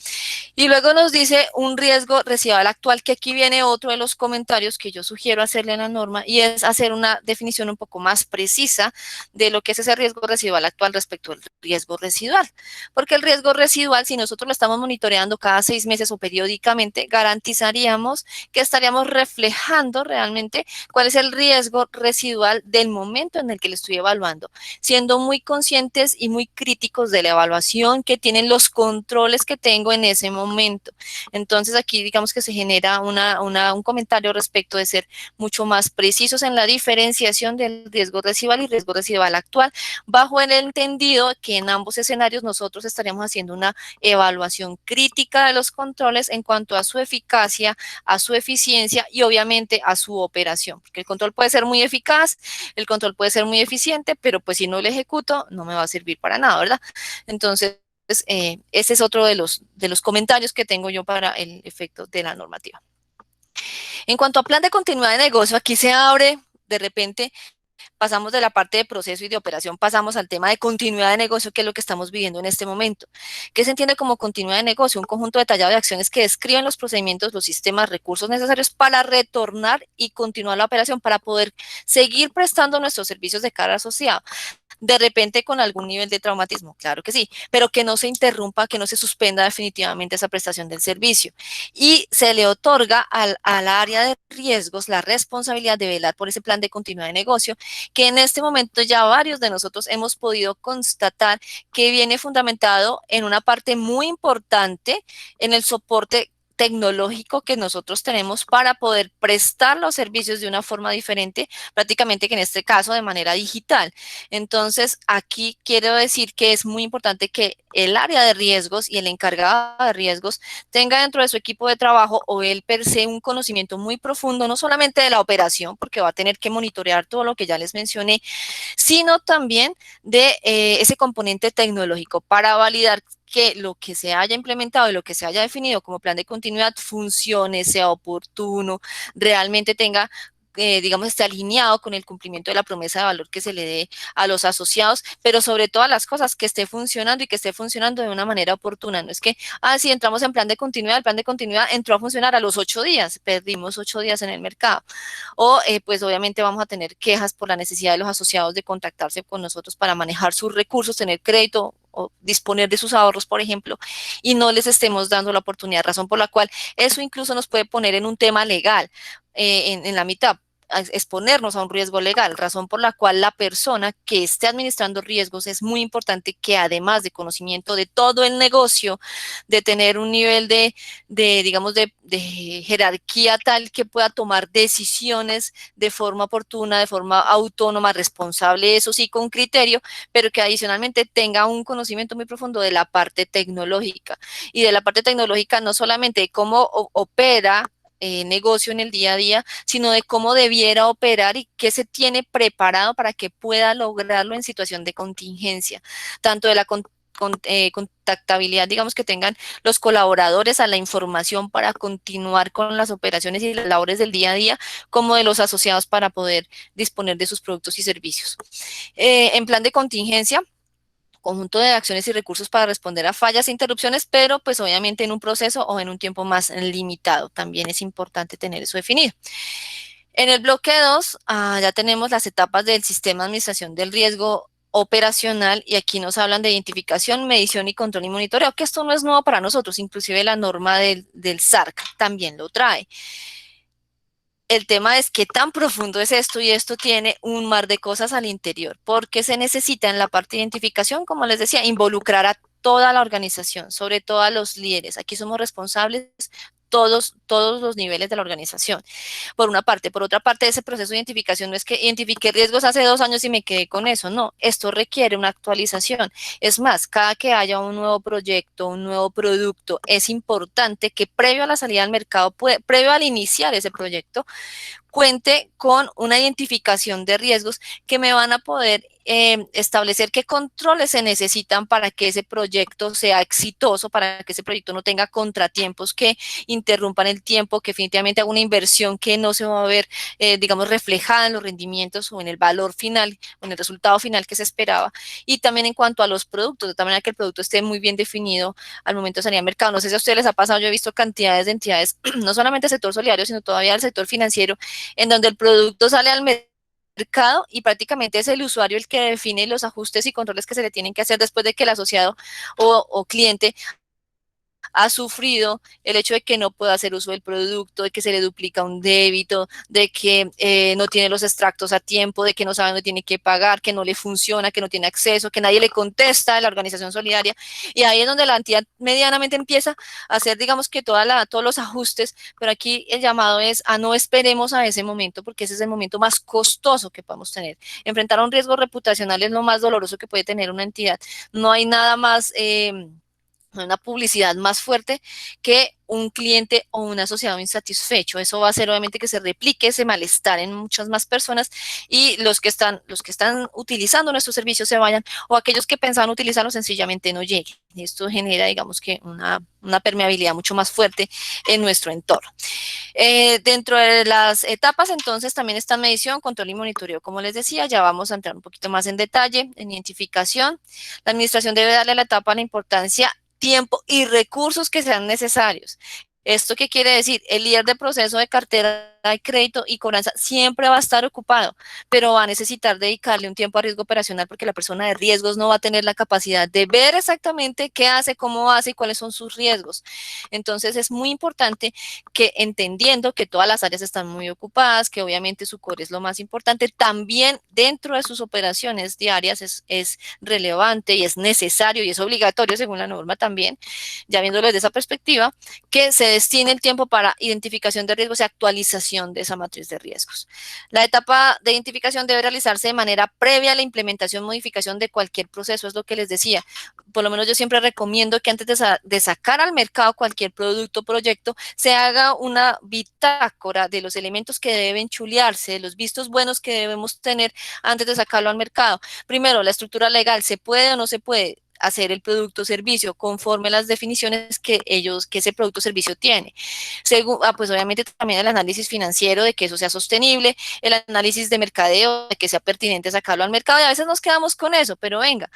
Y luego nos dice un riesgo residual actual, que aquí viene otro de los comentarios que yo sugiero hacerle a la norma, y es hacer una definición un poco más precisa de lo que es ese riesgo residual actual respecto al riesgo residual. Porque el riesgo residual, si nosotros lo estamos monitoreando cada 6 meses o periódicamente, garantizaríamos que estaríamos reflejando realmente cuál es el riesgo residual del momento en el que le estoy evaluando, siendo muy conscientes y muy críticos de la evaluación que tienen los controles que tengo en ese momento. Entonces aquí digamos que se genera un comentario respecto de ser mucho más precisos en la diferenciación del riesgo residual y riesgo residual actual, bajo el entendido que en ambos escenarios nosotros estaríamos haciendo una evaluación crítica de los controles en cuanto a su eficacia, a su eficiencia y obviamente a su operación, porque el control puede ser muy eficaz, el control puede ser muy eficiente, pero pues si no lo ejecuto no me va a servir para nada, ¿verdad? Entonces, ese es otro de los comentarios que tengo yo para el efecto de la normativa. En cuanto a plan de continuidad de negocio, aquí se abre de repente. Pasamos de la parte de proceso y de operación, pasamos al tema de continuidad de negocio, que es lo que estamos viviendo en este momento. ¿Qué se entiende como continuidad de negocio? Un conjunto detallado de acciones que describen los procedimientos, los sistemas, recursos necesarios para retornar y continuar la operación, para poder seguir prestando nuestros servicios de cara al asociado. De repente con algún nivel de traumatismo, claro que sí, pero que no se interrumpa, que no se suspenda definitivamente esa prestación del servicio. Y se le otorga al área de riesgos la responsabilidad de velar por ese plan de continuidad de negocio, que en este momento ya varios de nosotros hemos podido constatar que viene fundamentado en una parte muy importante en el soporte tecnológico que nosotros tenemos para poder prestar los servicios de una forma diferente, prácticamente que en este caso de manera digital. Entonces, aquí quiero decir que es muy importante que el área de riesgos y el encargado de riesgos tenga dentro de su equipo de trabajo o él per se un conocimiento muy profundo, no solamente de la operación, porque va a tener que monitorear todo lo que ya les mencioné, sino también de ese componente tecnológico para validar que lo que se haya implementado y lo que se haya definido como plan de continuidad funcione, sea oportuno, realmente tenga digamos, esté alineado con el cumplimiento de la promesa de valor que se le dé a los asociados, pero sobre todas las cosas, que esté funcionando y que esté funcionando de una manera oportuna. No es que, si entramos en plan de continuidad, el plan de continuidad entró a funcionar a los 8 días, perdimos 8 días en el mercado. O, pues, obviamente vamos a tener quejas por la necesidad de los asociados de contactarse con nosotros para manejar sus recursos, tener crédito o disponer de sus ahorros, por ejemplo, y no les estemos dando la oportunidad, razón por la cual eso incluso nos puede poner en un tema legal, en la mitad, exponernos a un riesgo legal, razón por la cual la persona que esté administrando riesgos es muy importante que además de conocimiento de todo el negocio, de tener un nivel digamos, de jerarquía tal que pueda tomar decisiones de forma oportuna, de forma autónoma, responsable, eso sí, con criterio, pero que adicionalmente tenga un conocimiento muy profundo de la parte tecnológica, y de la parte tecnológica no solamente de cómo opera negocio en el día a día, sino de cómo debiera operar y qué se tiene preparado para que pueda lograrlo en situación de contingencia, tanto de la contactabilidad, digamos, que tengan los colaboradores a la información para continuar con las operaciones y las labores del día a día, como de los asociados para poder disponer de sus productos y servicios. En plan de contingencia, conjunto de acciones y recursos para responder a fallas e interrupciones, pero pues obviamente en un proceso o en un tiempo más limitado. También es importante tener eso definido. En el bloque 2 ya tenemos las etapas del sistema de administración del riesgo operacional, y aquí nos hablan de identificación, medición y control y monitoreo, que esto no es nuevo para nosotros, inclusive la norma del SARC también lo trae. el tema es qué tan profundo es esto y esto tiene un mar de cosas al interior, porque se necesita en la parte de identificación, como les decía, involucrar a toda la organización, sobre todo a los líderes. Aquí somos responsables todos los niveles de la organización, por una parte. Por otra parte, ese proceso de identificación no es que identifiqué riesgos hace 2 años y me quedé con eso, no, esto requiere una actualización. Es más, cada que haya un nuevo proyecto, un nuevo producto, es importante que previo a la salida al mercado, previo al iniciar ese proyecto, cuente con una identificación de riesgos que me van a poder establecer qué controles se necesitan para que ese proyecto sea exitoso, para que ese proyecto no tenga contratiempos que interrumpan el tiempo, que definitivamente haga una inversión que no se va a ver, digamos, reflejada en los rendimientos o en el valor final, o en el resultado final que se esperaba. Y también en cuanto a los productos, de tal manera que el producto esté muy bien definido al momento de salir al mercado. No sé si a ustedes les ha pasado, yo he visto cantidades de entidades, no solamente del sector solidario, sino todavía del sector financiero, en donde el producto sale al mercado y prácticamente es el usuario el que define los ajustes y controles que se le tienen que hacer después de que el asociado o cliente ha sufrido el hecho de que no pueda hacer uso del producto, de que se le duplica un débito, de que no tiene los extractos a tiempo, de que no sabe dónde tiene que pagar, que no le funciona, que no tiene acceso, que nadie le contesta de la organización solidaria. Y ahí es donde la entidad medianamente empieza a hacer, digamos, que todos los ajustes, pero aquí el llamado es a no esperemos a ese momento, porque ese es el momento más costoso que podemos tener. Enfrentar a un riesgo reputacional es lo más doloroso que puede tener una entidad. No hay nada más una publicidad más fuerte que un cliente o un asociado insatisfecho. Eso va a hacer obviamente que se replique ese malestar en muchas más personas y los que están utilizando nuestros servicios se vayan, o aquellos que pensaban utilizarlos sencillamente no lleguen. Y esto genera, digamos, que una permeabilidad mucho más fuerte en nuestro entorno. Dentro de las etapas, entonces, también está medición, control y monitoreo. Como les decía, ya vamos a entrar un poquito más en detalle en identificación. La administración debe darle a la etapa la importancia, tiempo y recursos que sean necesarios. ¿Esto qué quiere decir? El líder de proceso de cartera de crédito y cobranza siempre va a estar ocupado, pero va a necesitar dedicarle un tiempo a riesgo operacional porque la persona de riesgos no va a tener la capacidad de ver exactamente qué hace, cómo hace y cuáles son sus riesgos. Entonces es muy importante que, entendiendo que todas las áreas están muy ocupadas, que obviamente su core es lo más importante, también dentro de sus operaciones diarias es relevante y es necesario y es obligatorio según la norma también, ya viéndolo desde esa perspectiva, que se destine el tiempo para identificación de riesgos y actualización de esa matriz de riesgos. La etapa de identificación debe realizarse de manera previa a la implementación, modificación de cualquier proceso, es lo que les decía. Por lo menos yo siempre recomiendo que antes de sacar al mercado cualquier producto o proyecto, se haga una bitácora de los elementos que deben chulearse, de los vistos buenos que debemos tener antes de sacarlo al mercado. Primero, la estructura legal, ¿se puede o no se puede hacer el producto o servicio conforme a las definiciones que ese producto o servicio tiene? Pues obviamente también el análisis financiero de que eso sea sostenible, el análisis de mercadeo, de que sea pertinente sacarlo al mercado, y a veces nos quedamos con eso, pero venga,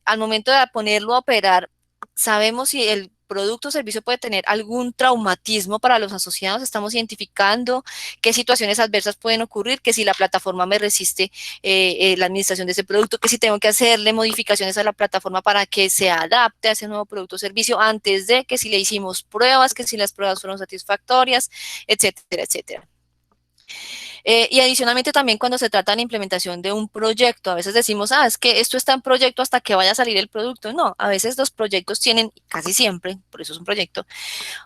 al momento de ponerlo a operar, sabemos si el producto o servicio puede tener algún traumatismo para los asociados, estamos identificando qué situaciones adversas pueden ocurrir, que si la plataforma me resiste la administración de ese producto, que si tengo que hacerle modificaciones a la plataforma para que se adapte a ese nuevo producto o servicio antes de, que si le hicimos pruebas, que si las pruebas fueron satisfactorias, etcétera, etcétera. Y adicionalmente también cuando se trata de la implementación de un proyecto, a veces decimos, es que esto está en proyecto hasta que vaya a salir el producto. No, a veces los proyectos tienen, casi siempre, por eso es un proyecto,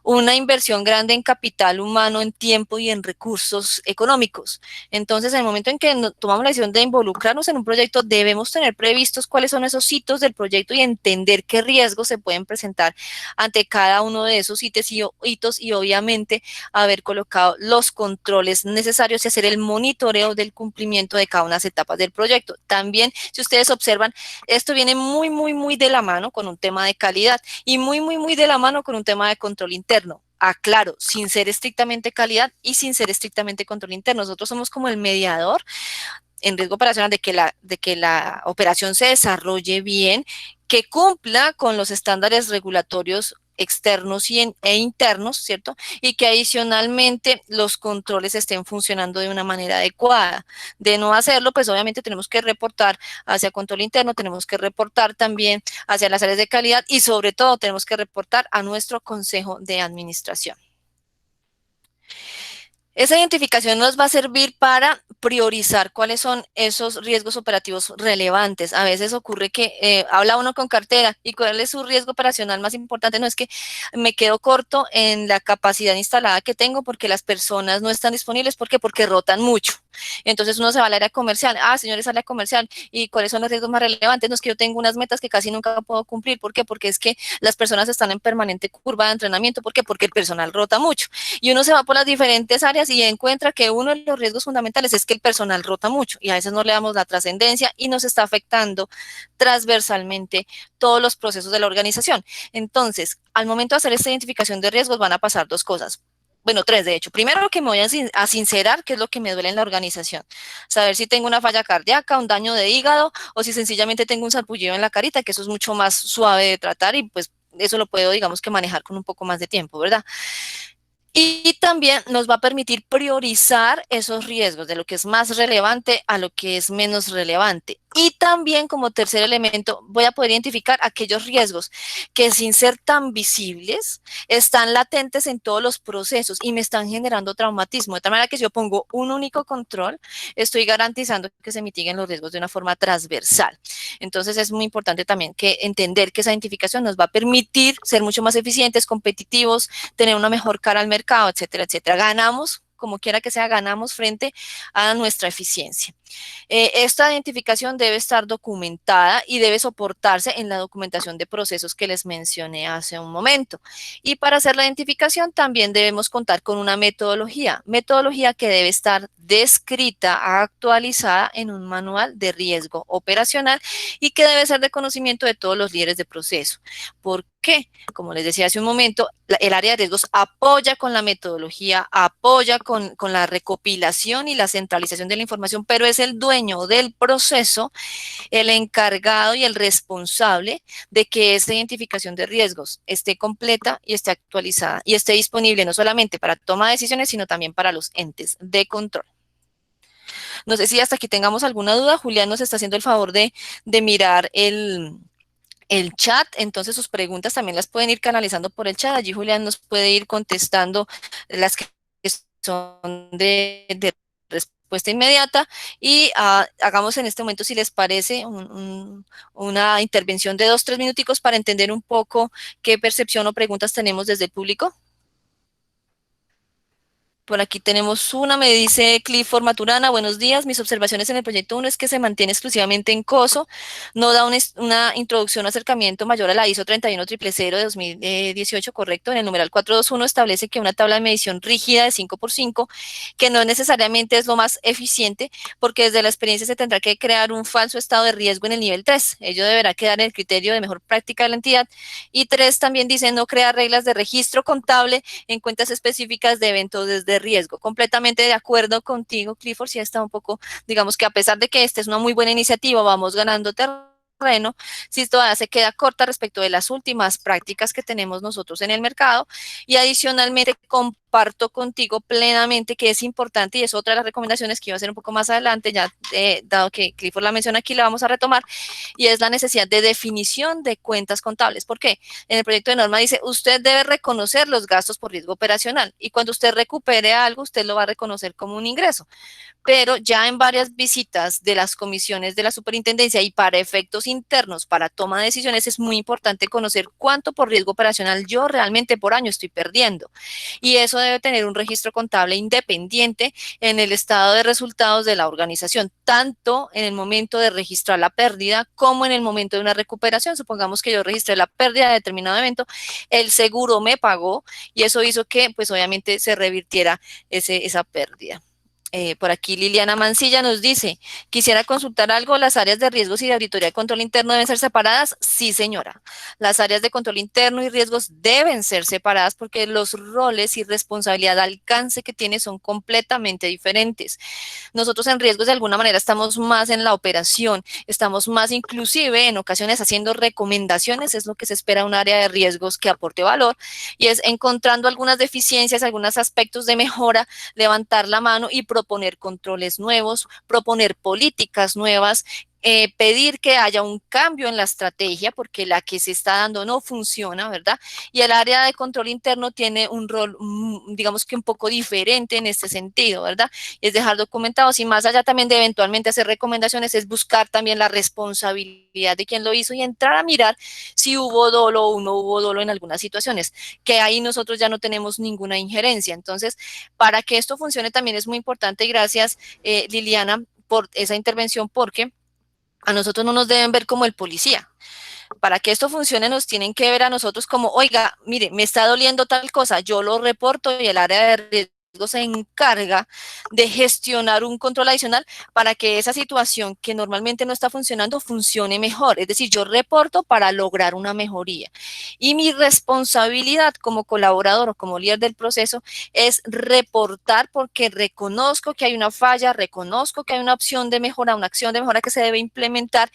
una inversión grande en capital humano, en tiempo y en recursos económicos. Entonces, en el momento en que tomamos la decisión de involucrarnos en un proyecto, debemos tener previstos cuáles son esos hitos del proyecto y entender qué riesgos se pueden presentar ante cada uno de esos hitos y obviamente haber colocado los controles necesarios y hacer el monitoreo del cumplimiento de cada una de las etapas del proyecto. También, si ustedes observan, esto viene muy, muy, muy de la mano con un tema de calidad y muy, muy, muy de la mano con un tema de control interno. Aclaro, sin ser estrictamente calidad y sin ser estrictamente control interno. Nosotros somos como el mediador en riesgo operacional de que la operación se desarrolle bien, que cumpla con los estándares regulatorios externos e internos, ¿cierto? Y que adicionalmente los controles estén funcionando de una manera adecuada. De no hacerlo, pues obviamente tenemos que reportar hacia control interno, tenemos que reportar también hacia las áreas de calidad y sobre todo tenemos que reportar a nuestro consejo de administración. Esa identificación nos va a servir para priorizar cuáles son esos riesgos operativos relevantes. A veces ocurre que habla uno con cartera y cuál es su riesgo operacional más importante. No, es que me quedo corto en la capacidad instalada que tengo porque las personas no están disponibles. ¿Por qué? Porque rotan mucho. Entonces uno se va al área comercial. Ah, señores, área comercial. ¿Y cuáles son los riesgos más relevantes? No, es que yo tengo unas metas que casi nunca puedo cumplir. ¿Por qué? Porque es que las personas están en permanente curva de entrenamiento. ¿Por qué? Porque el personal rota mucho. Y uno se va por las diferentes áreas y encuentra que uno de los riesgos fundamentales es que el personal rota mucho y a veces no le damos la trascendencia y nos está afectando transversalmente todos los procesos de la organización. Entonces, al momento de hacer esta identificación de riesgos van a pasar dos cosas. Bueno, tres de hecho. Primero, que me voy a sincerar qué es lo que me duele en la organización. Saber si tengo una falla cardíaca, un daño de hígado o si sencillamente tengo un sarpullido en la carita, que eso es mucho más suave de tratar y pues eso lo puedo, digamos que manejar con un poco más de tiempo, ¿verdad? Y también nos va a permitir priorizar esos riesgos de lo que es más relevante a lo que es menos relevante. Y también como tercer elemento voy a poder identificar aquellos riesgos que sin ser tan visibles están latentes en todos los procesos y me están generando traumatismo. De tal manera que si yo pongo un único control, estoy garantizando que se mitiguen los riesgos de una forma transversal. Entonces es muy importante también que entender que esa identificación nos va a permitir ser mucho más eficientes, competitivos, tener una mejor cara al mercado, etcétera, etcétera. Ganamos, como quiera que sea, ganamos frente a nuestra eficiencia. Esta identificación debe estar documentada y debe soportarse en la documentación de procesos que les mencioné hace un momento. Y para hacer la identificación también debemos contar con una metodología que debe estar descrita, actualizada en un manual de riesgo operacional y que debe ser de conocimiento de todos los líderes de proceso. ¿Por qué? Como les decía hace un momento, el área de riesgos apoya con la metodología, apoya con la recopilación y la centralización de la información, pero es el dueño del proceso, el encargado y el responsable de que esa identificación de riesgos esté completa y esté actualizada y esté disponible no solamente para toma de decisiones, sino también para los entes de control. No sé si hasta aquí tengamos alguna duda. Julián nos está haciendo el favor de mirar el chat, entonces sus preguntas también las pueden ir canalizando por el chat. Allí Julián nos puede ir contestando las que son de respuesta inmediata y hagamos en este momento, si les parece, una intervención de 2, 3 minuticos para entender un poco qué percepción o preguntas tenemos desde el público. Por aquí tenemos una, me dice Clifford Maturana, buenos días, mis observaciones en el proyecto 1 es que se mantiene exclusivamente en COSO, no da una introducción o acercamiento mayor a la ISO 31000 de 2018, correcto, en el numeral 421 establece que una tabla de medición rígida de 5x5, que no necesariamente es lo más eficiente, porque desde la experiencia se tendrá que crear un falso estado de riesgo en el nivel 3, ello deberá quedar en el criterio de mejor práctica de la entidad, y 3 también dice no crear reglas de registro contable en cuentas específicas de eventos desde riesgo. Completamente de acuerdo contigo, Clifford, sí está un poco, digamos que a pesar de que esta es una muy buena iniciativa, vamos ganando terreno, sí todavía se queda corta respecto de las últimas prácticas que tenemos nosotros en el mercado y adicionalmente comparto contigo plenamente que es importante y es otra de las recomendaciones que iba a hacer un poco más adelante, ya dado que Clifford la menciona aquí, la vamos a retomar, y es la necesidad de definición de cuentas contables. ¿Por qué? En el proyecto de norma dice, usted debe reconocer los gastos por riesgo operacional y cuando usted recupere algo, usted lo va a reconocer como un ingreso. Pero ya en varias visitas de las comisiones de la superintendencia y para efectos internos, para toma de decisiones, es muy importante conocer cuánto por riesgo operacional yo realmente por año estoy perdiendo. Y eso debe tener un registro contable independiente en el estado de resultados de la organización, tanto en el momento de registrar la pérdida como en el momento de una recuperación. Supongamos que yo registré la pérdida de determinado evento, el seguro me pagó y eso hizo que, pues obviamente, se revirtiera esa pérdida. Por aquí Liliana Mancilla nos dice, quisiera consultar algo, ¿las áreas de riesgos y de auditoría de control interno deben ser separadas? Sí, señora. Las áreas de control interno y riesgos deben ser separadas porque los roles y responsabilidad de alcance que tiene son completamente diferentes. Nosotros en riesgos de alguna manera estamos más en la operación, estamos más inclusive en ocasiones haciendo recomendaciones, es lo que se espera un área de riesgos que aporte valor y es encontrando algunas deficiencias, algunos aspectos de mejora, levantar la mano y proponer controles nuevos, proponer políticas nuevas pedir que haya un cambio en la estrategia porque la que se está dando no funciona, ¿verdad? Y el área de control interno tiene un rol, digamos que un poco diferente en este sentido, ¿verdad? Es dejar documentados y más allá también de eventualmente hacer recomendaciones, es buscar también la responsabilidad de quien lo hizo y entrar a mirar si hubo dolo o no hubo dolo en algunas situaciones, que ahí nosotros ya no tenemos ninguna injerencia. Entonces, para que esto funcione también es muy importante y gracias, Liliana, por esa intervención, porque a nosotros no nos deben ver como el policía. Para que esto funcione nos tienen que ver a nosotros como, oiga, mire, me está doliendo tal cosa, yo lo reporto y el área de riesgo se encarga de gestionar un control adicional para que esa situación que normalmente no está funcionando funcione mejor. Es decir, yo reporto para lograr una mejoría. Y mi responsabilidad como colaborador o como líder del proceso es reportar porque reconozco que hay una falla, reconozco que hay una opción de mejora, una acción de mejora que se debe implementar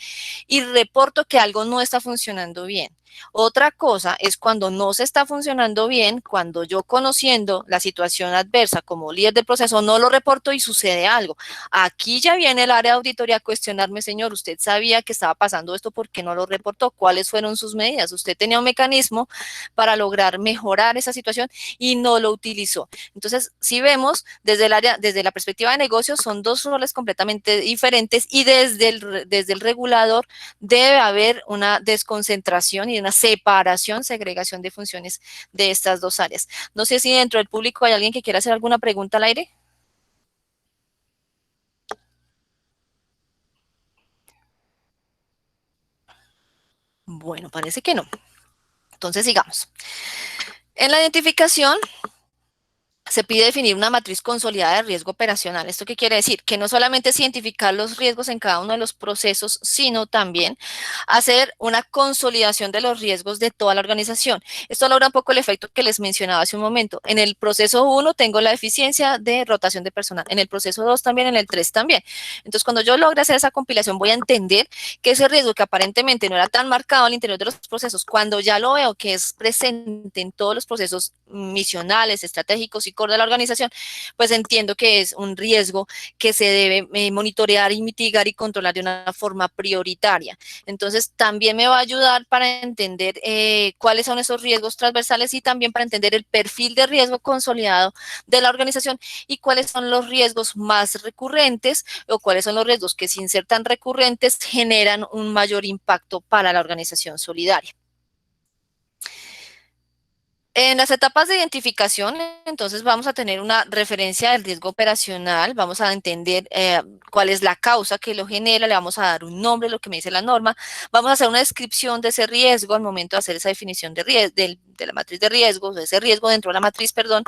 y reporto que algo no está funcionando bien. Otra cosa es cuando no se está funcionando bien, cuando yo conociendo la situación adversa como líder del proceso no lo reporto y sucede algo. Aquí ya viene el área de auditoría a cuestionarme, señor, usted sabía que estaba pasando esto, ¿por qué no lo reportó? ¿Cuáles fueron sus medidas? Usted tenía un mecanismo para lograr mejorar esa situación y no lo utilizó. Entonces, si vemos desde el área, desde la perspectiva de negocios, son dos roles completamente diferentes y desde el regulador debe haber una desconcentración y una separación, segregación de funciones de estas dos áreas. No sé si dentro del público hay alguien que quiera hacer alguna pregunta al aire. Bueno, parece que no. Entonces, sigamos. En la identificación se pide definir una matriz consolidada de riesgo operacional. ¿Esto qué quiere decir? Que no solamente es identificar los riesgos en cada uno de los procesos, sino también hacer una consolidación de los riesgos de toda la organización. Esto logra un poco el efecto que les mencionaba hace un momento. En el proceso 1 tengo la eficiencia de rotación de personal, en el proceso 2 también, en el 3 también. Entonces, cuando yo logre hacer esa compilación, voy a entender que ese riesgo que aparentemente no era tan marcado al interior de los procesos, cuando ya lo veo que es presente en todos los procesos misionales, estratégicos y core de la organización, pues entiendo que es un riesgo que se debe monitorear y mitigar y controlar de una forma prioritaria. Entonces, también me va a ayudar para entender cuáles son esos riesgos transversales y también para entender el perfil de riesgo consolidado de la organización y cuáles son los riesgos más recurrentes o cuáles son los riesgos que sin ser tan recurrentes generan un mayor impacto para la organización solidaria. En las etapas de identificación, entonces vamos a tener una referencia del riesgo operacional, vamos a entender cuál es la causa que lo genera, le vamos a dar un nombre, lo que me dice la norma, vamos a hacer una descripción de ese riesgo al momento de hacer esa definición de riesgo, de la matriz de riesgos, de ese riesgo dentro de la matriz, perdón,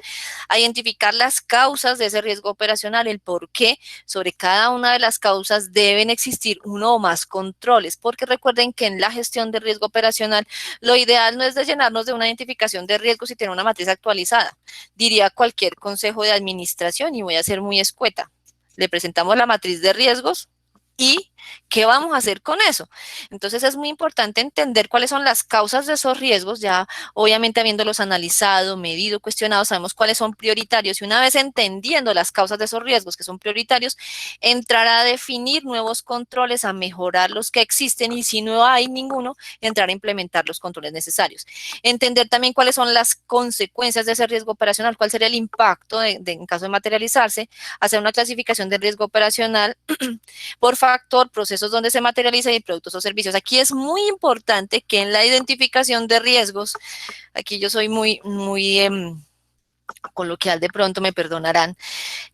a identificar las causas de ese riesgo operacional, el por qué sobre cada una de las causas deben existir uno o más controles, porque recuerden que en la gestión de riesgo operacional lo ideal no es de llenarnos de una identificación de riesgos y tener una matriz actualizada. Diría cualquier consejo de administración y voy a ser muy escueta. Le presentamos la matriz de riesgos y ¿qué vamos a hacer con eso? Entonces es muy importante entender cuáles son las causas de esos riesgos, ya obviamente habiéndolos analizado, medido, cuestionado, sabemos cuáles son prioritarios y una vez entendiendo las causas de esos riesgos que son prioritarios, entrar a definir nuevos controles, a mejorar los que existen y si no hay ninguno, entrar a implementar los controles necesarios. Entender también cuáles son las consecuencias de ese riesgo operacional, cuál sería el impacto en caso de materializarse, hacer una clasificación de riesgo operacional por factor, procesos donde se materializa y productos o servicios. Aquí es muy importante que en la identificación de riesgos, aquí yo soy muy coloquial de pronto, me perdonarán,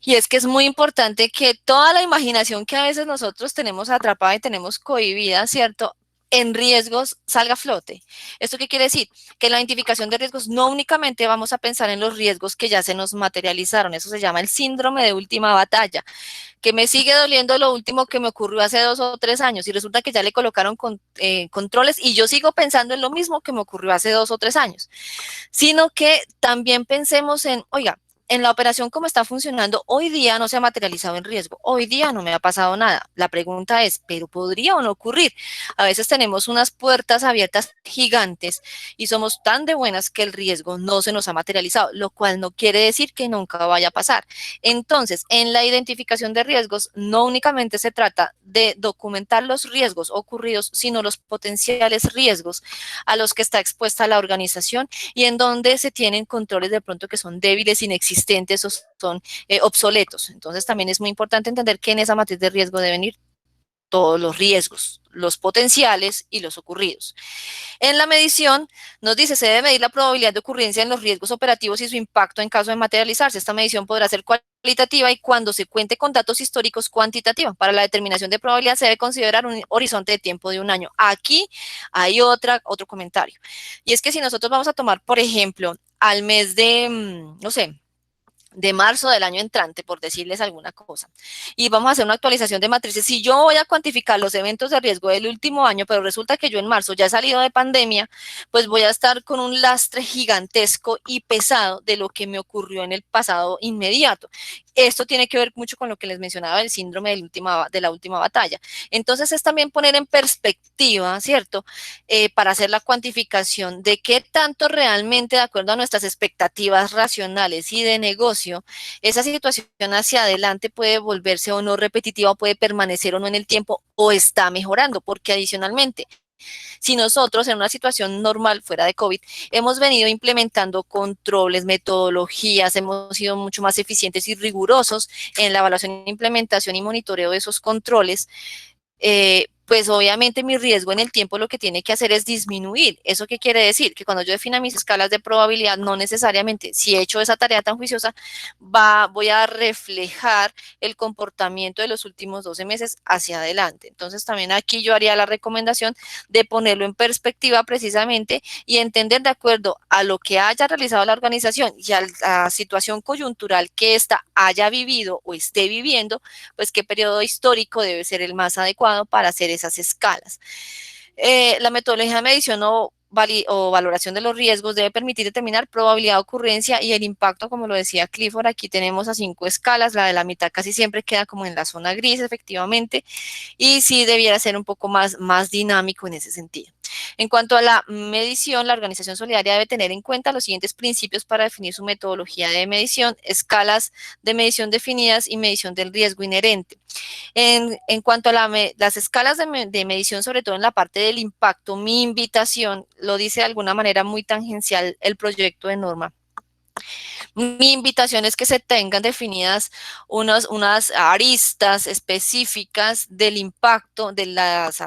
y es que es muy importante que toda la imaginación que a veces nosotros tenemos atrapada y tenemos cohibida, ¿cierto?, en riesgos salga a flote. ¿Esto qué quiere decir? Que en la identificación de riesgos no únicamente vamos a pensar en los riesgos que ya se nos materializaron, eso se llama el síndrome de última batalla, que me sigue doliendo lo último que me ocurrió hace 2 o 3 años y resulta que ya le colocaron controles y yo sigo pensando en lo mismo que me ocurrió hace 2 o 3 años, sino que también pensemos en, oiga, en la operación como está funcionando, hoy día no se ha materializado en riesgo, hoy día no me ha pasado nada. La pregunta es, ¿pero podría o no ocurrir? A veces tenemos unas puertas abiertas gigantes y somos tan de buenas que el riesgo no se nos ha materializado, lo cual no quiere decir que nunca vaya a pasar. Entonces, en la identificación de riesgos, no únicamente se trata de documentar los riesgos ocurridos, sino los potenciales riesgos a los que está expuesta la organización y en donde se tienen controles de pronto que son débiles, inexistentes o son obsoletos. Entonces, también es muy importante entender que en esa matriz de riesgo deben ir todos los riesgos, los potenciales y los ocurridos. En la medición nos dice, se debe medir la probabilidad de ocurrencia en los riesgos operativos y su impacto en caso de materializarse. Esta medición podrá ser cualitativa y cuando se cuente con datos históricos cuantitativa. Para la determinación de probabilidad se debe considerar un horizonte de tiempo de 1 año. Aquí hay otro comentario. Y es que si nosotros vamos a tomar, por ejemplo, al mes de, no sé, de marzo del año entrante, por decirles alguna cosa, y vamos a hacer una actualización de matrices. Si yo voy a cuantificar los eventos de riesgo del último año, pero resulta que yo en marzo ya he salido de pandemia, pues voy a estar con un lastre gigantesco y pesado de lo que me ocurrió en el pasado inmediato. Esto tiene que ver mucho con lo que les mencionaba del síndrome de la última batalla. Entonces es también poner en perspectiva, ¿cierto? Para hacer la cuantificación de qué tanto realmente, de acuerdo a nuestras expectativas racionales y de negocio, esa situación hacia adelante puede volverse o no repetitiva, o puede permanecer o no en el tiempo, o está mejorando, porque adicionalmente, si nosotros en una situación normal fuera de COVID hemos venido implementando controles, metodologías, hemos sido mucho más eficientes y rigurosos en la evaluación, implementación y monitoreo de esos controles, pues obviamente mi riesgo en el tiempo lo que tiene que hacer es disminuir. ¿Eso qué quiere decir? Que cuando yo defina mis escalas de probabilidad, no necesariamente, si he hecho esa tarea tan juiciosa, voy a reflejar el comportamiento de los últimos 12 meses hacia adelante. Entonces también aquí yo haría la recomendación de ponerlo en perspectiva precisamente y entender de acuerdo a lo que haya realizado la organización y a la situación coyuntural que ésta haya vivido o esté viviendo, pues qué periodo histórico debe ser el más adecuado para hacer esas escalas. La metodología de medición o valoración de los riesgos debe permitir determinar probabilidad de ocurrencia y el impacto, como lo decía Clifford. Aquí tenemos a 5 escalas, la de la mitad casi siempre queda como en la zona gris, efectivamente, y sí debiera ser un poco más dinámico en ese sentido. En cuanto a la medición, la organización solidaria debe tener en cuenta los siguientes principios para definir su metodología de medición: escalas de medición definidas y medición del riesgo inherente. En cuanto a las escalas de medición, sobre todo en la parte del impacto, mi invitación, lo dice de alguna manera muy tangencial el proyecto de norma. Mi invitación es que se tengan definidas unas aristas específicas del impacto de las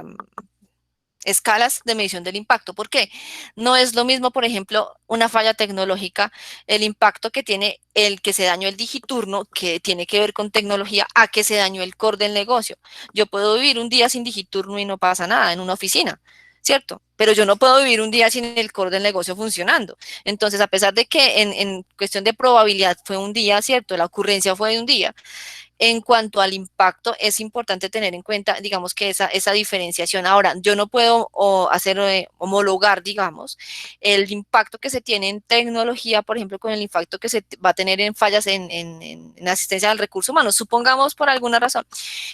escalas de medición del impacto. ¿Por qué? No es lo mismo, por ejemplo, una falla tecnológica, el impacto que tiene el que se dañó el digiturno, que tiene que ver con tecnología, a que se dañó el core del negocio. Yo puedo vivir un día sin digiturno y no pasa nada en una oficina, ¿cierto? Pero yo no puedo vivir un día sin el core del negocio funcionando. Entonces, a pesar de que en cuestión de probabilidad fue un día, ¿cierto? La ocurrencia fue de un día. En cuanto al impacto, es importante tener en cuenta, digamos, que esa diferenciación. Ahora, yo no puedo homologar, digamos, el impacto que se tiene en tecnología, por ejemplo, con el impacto que se va a tener en fallas en asistencia al recurso humano. Supongamos por alguna razón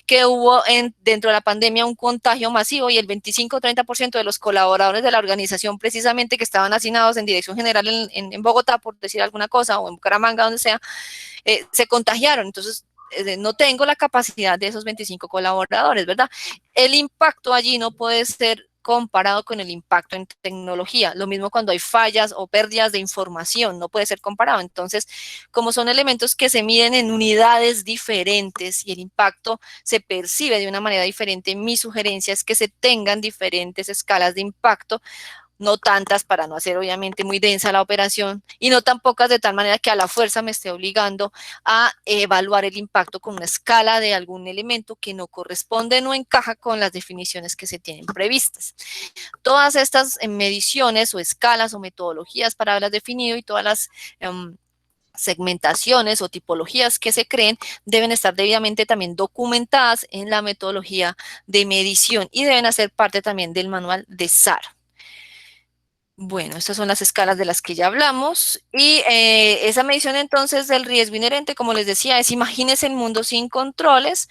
que hubo dentro de la pandemia un contagio masivo y el 25-30% de los colaboradores de la organización, precisamente que estaban asignados en dirección general en Bogotá, por decir alguna cosa, o en Bucaramanga, donde sea, se contagiaron. Entonces, no tengo la capacidad de esos 25 colaboradores, ¿verdad? El impacto allí no puede ser comparado con el impacto en tecnología. Lo mismo cuando hay fallas o pérdidas de información, no puede ser comparado. Entonces, como son elementos que se miden en unidades diferentes y el impacto se percibe de una manera diferente, mi sugerencia es que se tengan diferentes escalas de impacto, no tantas para no hacer obviamente muy densa la operación y no tan pocas de tal manera que a la fuerza me esté obligando a evaluar el impacto con una escala de algún elemento que no corresponde, no encaja con las definiciones que se tienen previstas. Todas estas mediciones o escalas o metodologías para haberlas definido y todas las segmentaciones o tipologías que se creen deben estar debidamente también documentadas en la metodología de medición y deben hacer parte también del manual de SAR. Bueno, estas son las escalas de las que ya hablamos y esa medición entonces del riesgo inherente, como les decía, es imagínense el mundo sin controles.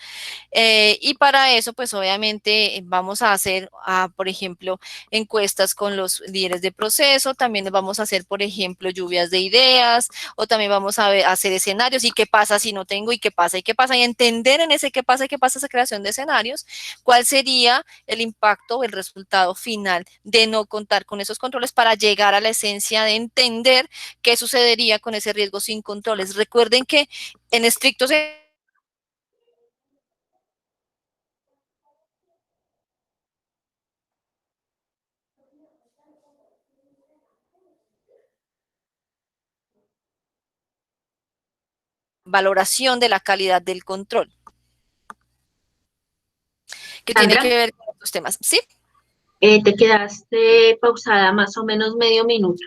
Y para eso, pues obviamente vamos a hacer, por ejemplo, encuestas con los líderes de proceso, también vamos a hacer, por ejemplo, lluvias de ideas, o también vamos a hacer escenarios y qué pasa si no tengo y qué pasa, y entender en ese qué pasa esa creación de escenarios, cuál sería el impacto o el resultado final de no contar con esos controles para llegar a la esencia de entender qué sucedería con ese riesgo sin controles. Recuerden que en estricto valoración de la calidad del control, que tiene Sandra, que ver con estos temas. ¿Sí? te quedaste pausada más o menos medio minuto.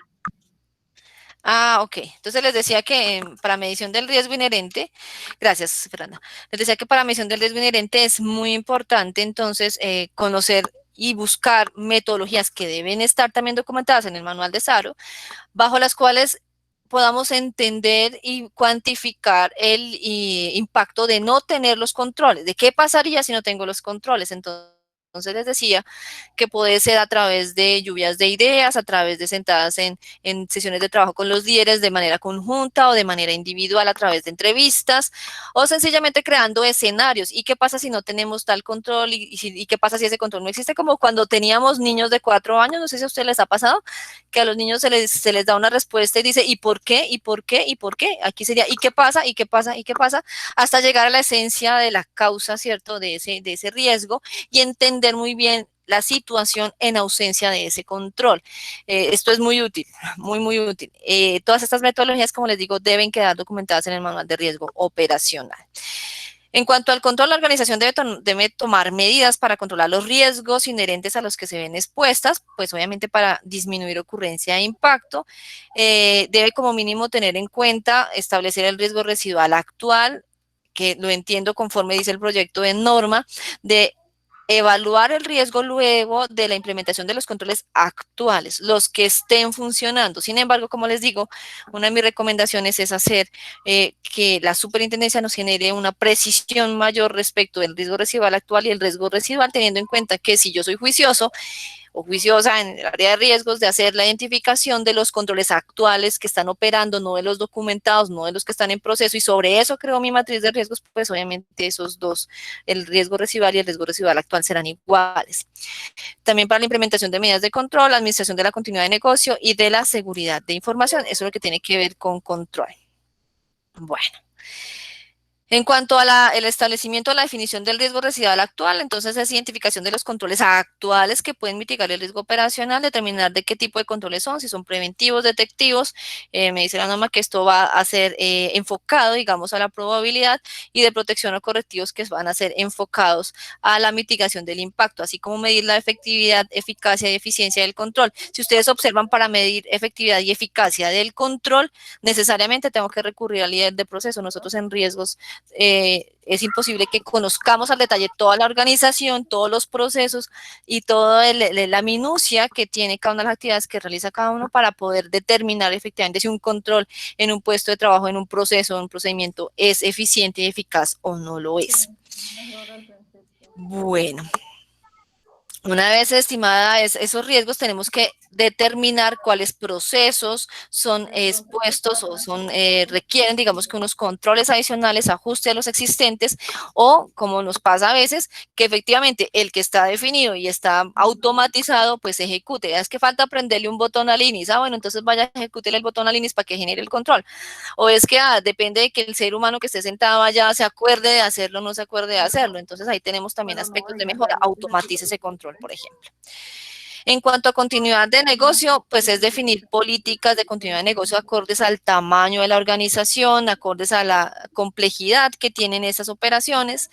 Ok. Entonces les decía que para medición del riesgo inherente, gracias, Fernanda. Les decía que para medición del riesgo inherente es muy importante entonces conocer y buscar metodologías que deben estar también documentadas en el manual de SARO, bajo las cuales podamos entender y cuantificar el impacto de no tener los controles, de qué pasaría si no tengo los controles. Entonces les decía que puede ser a través de lluvias de ideas, a través de sentadas en sesiones de trabajo con los líderes de manera conjunta o de manera individual a través de entrevistas, o sencillamente creando escenarios. ¿Y qué pasa si no tenemos tal control? ¿Y qué pasa si ese control no existe? Como cuando teníamos niños de 4 años, no sé si a ustedes les ha pasado, que a los niños se les da una respuesta y dice, ¿y por qué? ¿Y por qué? ¿Y por qué? Aquí sería, ¿y qué pasa? ¿Y qué pasa? ¿Y qué pasa? Hasta llegar a la esencia de la causa, ¿cierto? De ese riesgo y entender muy bien la situación en ausencia de ese control. Esto es muy útil, muy, muy útil. Todas estas metodologías, como les digo, deben quedar documentadas en el manual de riesgo operacional. En cuanto al control, la organización debe tomar medidas para controlar los riesgos inherentes a los que se ven expuestas, pues obviamente para disminuir ocurrencia e impacto. Debe como mínimo tener en cuenta establecer el riesgo residual actual, que lo entiendo conforme dice el proyecto de norma, de evaluar el riesgo luego de la implementación de los controles actuales, los que estén funcionando. Sin embargo, como les digo, una de mis recomendaciones es hacer que la superintendencia nos genere una precisión mayor respecto del riesgo residual actual y el riesgo residual, teniendo en cuenta que si yo soy juicioso o juiciosa en el área de riesgos, de hacer la identificación de los controles actuales que están operando, no de los documentados, no de los que están en proceso, y sobre eso creo mi matriz de riesgos, pues obviamente esos dos, el riesgo residual y el riesgo residual actual, serán iguales. También para la implementación de medidas de control, la administración de la continuidad de negocio y de la seguridad de información, eso es lo que tiene que ver con control. Bueno. En cuanto a el establecimiento de la definición del riesgo residual actual, entonces es identificación de los controles actuales que pueden mitigar el riesgo operacional, determinar de qué tipo de controles son, si son preventivos, detectivos. Me dice la norma que esto va a ser enfocado, digamos, a la probabilidad, y de protección o correctivos que van a ser enfocados a la mitigación del impacto, así como medir la efectividad, eficacia y eficiencia del control. Si ustedes observan, para medir efectividad y eficacia del control, necesariamente tengo que recurrir al líder de proceso. Nosotros en riesgos es imposible que conozcamos al detalle toda la organización, todos los procesos y toda la minucia que tiene cada una de las actividades que realiza cada uno para poder determinar efectivamente si un control en un puesto de trabajo, en un proceso, en un procedimiento es eficiente y eficaz o no lo es. Bueno. Una vez estimada esos riesgos, tenemos que determinar cuáles procesos son expuestos o requieren, digamos, que unos controles adicionales, ajuste a los existentes, o como nos pasa a veces, que efectivamente el que está definido y está automatizado, pues se ejecute. Es que falta prenderle un botón al INIS. Bueno, entonces vaya a ejecutar el botón al INIS para que genere el control. O es que depende de que el ser humano que esté sentado allá se acuerde de hacerlo o no se acuerde de hacerlo. Entonces ahí tenemos también aspectos de mejora. Automatice ese control, por ejemplo. En cuanto a continuidad de negocio, pues es definir políticas de continuidad de negocio acordes al tamaño de la organización, acordes a la complejidad que tienen esas operaciones,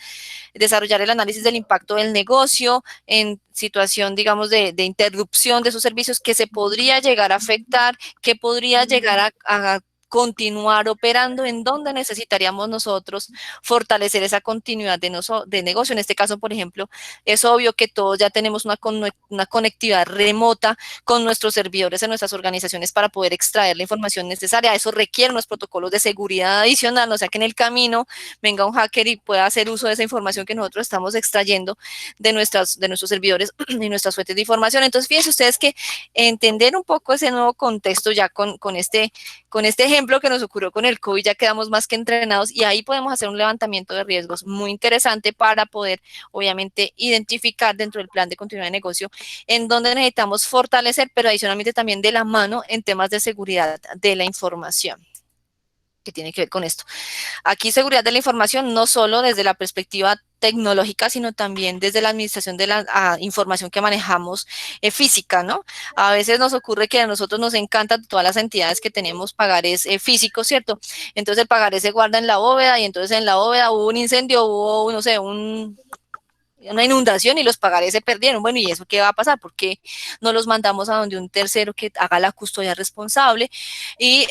desarrollar el análisis del impacto del negocio en situación, digamos, de interrupción de esos servicios que se podría llegar a afectar, que podría llegar a continuar operando, en donde necesitaríamos nosotros fortalecer esa continuidad de negocio. En este caso, por ejemplo, es obvio que todos ya tenemos una conectividad remota con nuestros servidores en nuestras organizaciones para poder extraer la información necesaria. Eso requiere unos protocolos de seguridad adicional, o sea que en el camino venga un hacker y pueda hacer uso de esa información que nosotros estamos extrayendo de nuestros servidores y nuestras fuentes de información. Entonces, fíjense ustedes que entender un poco ese nuevo contexto ya con este ejemplo que nos ocurrió con el COVID, ya quedamos más que entrenados y ahí podemos hacer un levantamiento de riesgos muy interesante para poder, obviamente, identificar dentro del plan de continuidad de negocio en donde necesitamos fortalecer, pero adicionalmente también de la mano en temas de seguridad de la información, que tiene que ver con esto. Aquí seguridad de la información no solo desde la perspectiva tecnológica, sino también desde la administración de la información que manejamos física, ¿no? A veces nos ocurre que a nosotros nos encantan todas las entidades que tenemos pagares físicos, ¿cierto? Entonces el pagaré se guarda en la bóveda y entonces en la bóveda hubo un incendio, hubo, no sé, una inundación y los pagarés se perdieron. Bueno, ¿y eso qué va a pasar? ¿Por qué no los mandamos a donde un tercero que haga la custodia responsable? ¿Y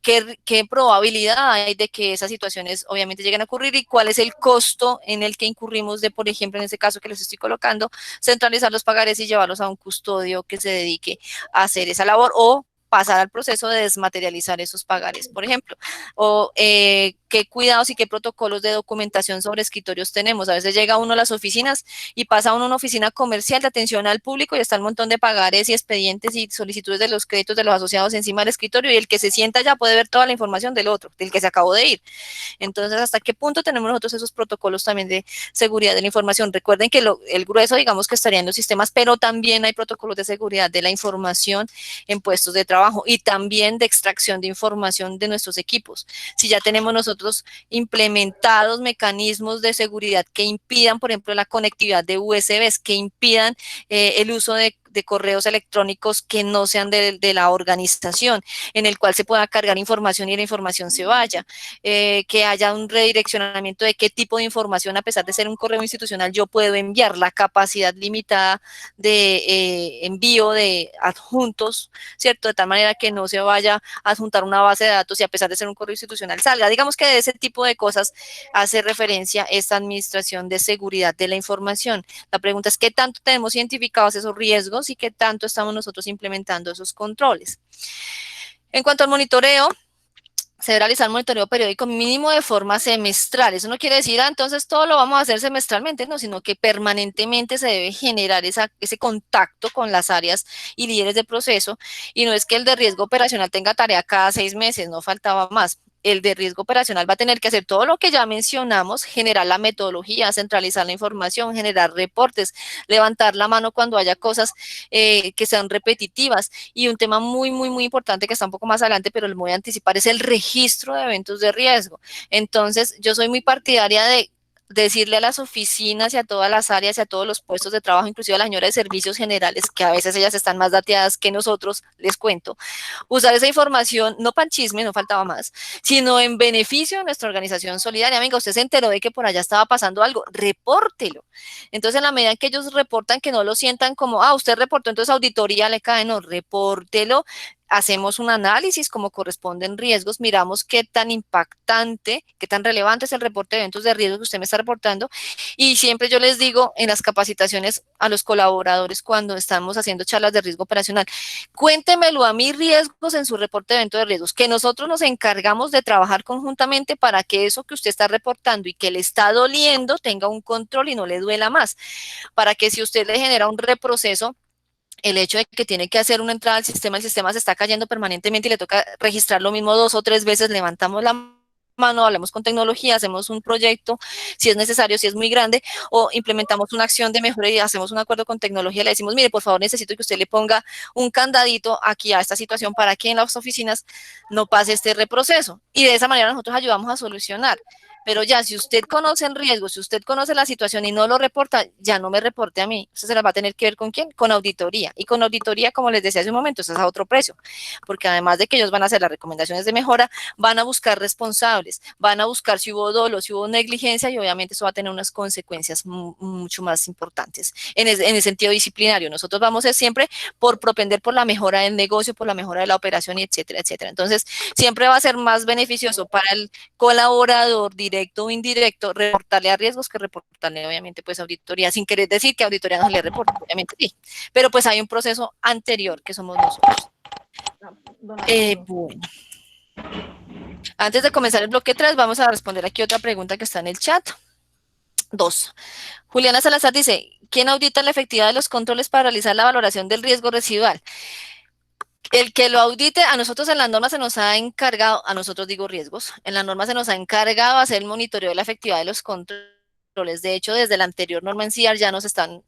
qué probabilidad hay de que esas situaciones obviamente lleguen a ocurrir? ¿Y cuál es el costo en el que incurrimos de, por ejemplo, en este caso que les estoy colocando, centralizar los pagarés y llevarlos a un custodio que se dedique a hacer esa labor o pasar al proceso de desmaterializar esos pagares, por ejemplo? O qué cuidados y qué protocolos de documentación sobre escritorios tenemos. A veces llega uno a las oficinas y pasa uno a una oficina comercial de atención al público y está un montón de pagares y expedientes y solicitudes de los créditos de los asociados encima del escritorio y el que se sienta ya puede ver toda la información del otro, del que se acabó de ir. Entonces, ¿hasta qué punto tenemos nosotros esos protocolos también de seguridad de la información? Recuerden que el grueso, digamos, que estaría en los sistemas, pero también hay protocolos de seguridad de la información en puestos de trabajo y también de extracción de información de nuestros equipos. Si ya tenemos nosotros implementados mecanismos de seguridad que impidan, por ejemplo, la conectividad de USBs, que impidan el uso de correos electrónicos que no sean de la organización, en el cual se pueda cargar información y la información se vaya, que haya un redireccionamiento de qué tipo de información, a pesar de ser un correo institucional, yo puedo enviar, la capacidad limitada de envío de adjuntos, ¿cierto? De tal manera que no se vaya a adjuntar una base de datos y a pesar de ser un correo institucional salga. Digamos que de ese tipo de cosas hace referencia esta administración de seguridad de la información. La pregunta es, ¿qué tanto tenemos identificados esos riesgos y qué tanto estamos nosotros implementando esos controles? En cuanto al monitoreo, se debe realizar monitoreo periódico mínimo de forma semestral. Eso no quiere decir, entonces todo lo vamos a hacer semestralmente, no, sino que permanentemente se debe generar ese contacto con las áreas y líderes de proceso, y no es que el de riesgo operacional tenga tarea cada 6 meses, no faltaba más. El de riesgo operacional va a tener que hacer todo lo que ya mencionamos, generar la metodología, centralizar la información, generar reportes, levantar la mano cuando haya cosas que sean repetitivas. Y un tema muy, muy, muy importante que está un poco más adelante, pero lo voy a anticipar, es el registro de eventos de riesgo. Entonces, yo soy muy partidaria de decirle a las oficinas y a todas las áreas y a todos los puestos de trabajo, inclusive a la señora de servicios generales, que a veces ellas están más dateadas que nosotros, les cuento, usar esa información, no para chisme, no faltaba más, sino en beneficio de nuestra organización solidaria. Venga, usted se enteró de que por allá estaba pasando algo, repórtelo. Entonces, en la medida en que ellos reportan, que no lo sientan como, usted reportó, entonces auditoría le cae, no, repórtelo. Hacemos un análisis como corresponden riesgos, miramos qué tan impactante, qué tan relevante es el reporte de eventos de riesgo que usted me está reportando, y siempre yo les digo en las capacitaciones a los colaboradores cuando estamos haciendo charlas de riesgo operacional, cuéntemelo a mí riesgos en su reporte de eventos de riesgos, que nosotros nos encargamos de trabajar conjuntamente para que eso que usted está reportando y que le está doliendo tenga un control y no le duela más, para que si usted le genera un reproceso, el hecho de que tiene que hacer una entrada al sistema, el sistema se está cayendo permanentemente y le toca registrar lo mismo 2 o 3 veces, levantamos la mano, hablamos con tecnología, hacemos un proyecto, si es necesario, si es muy grande, o implementamos una acción de mejora y hacemos un acuerdo con tecnología, le decimos, mire, por favor, necesito que usted le ponga un candadito aquí a esta situación para que en las oficinas no pase este reproceso. Y de esa manera nosotros ayudamos a solucionar. Pero ya, si usted conoce el riesgo, si usted conoce la situación y no lo reporta, ya no me reporte a mí. Usted se la va a tener que ver con quién, con auditoría. Y con auditoría, como les decía hace un momento, eso es a otro precio. Porque además de que ellos van a hacer las recomendaciones de mejora, van a buscar responsables, van a buscar si hubo dolo, si hubo negligencia, y obviamente eso va a tener unas consecuencias mucho más importantes en el sentido disciplinario. Nosotros vamos a ser siempre por propender por la mejora del negocio, por la mejora de la operación, y etcétera, etcétera. Entonces, siempre va a ser más beneficioso para el colaborador directo o indirecto reportarle a riesgos que reportarle, obviamente, pues auditoría, sin querer decir que auditoría no le reporta, obviamente sí, pero pues hay un proceso anterior que somos nosotros. Bueno. Antes de comenzar el bloque 3, vamos a responder aquí otra pregunta que está en el chat. 2. Juliana Salazar dice, ¿quién audita la efectividad de los controles para realizar la valoración del riesgo residual? El que lo audite, a nosotros en la norma se nos ha encargado, a nosotros digo riesgos, en la norma se nos ha encargado hacer el monitoreo de la efectividad de los controles. De hecho, desde la anterior norma en CIAR ya nos están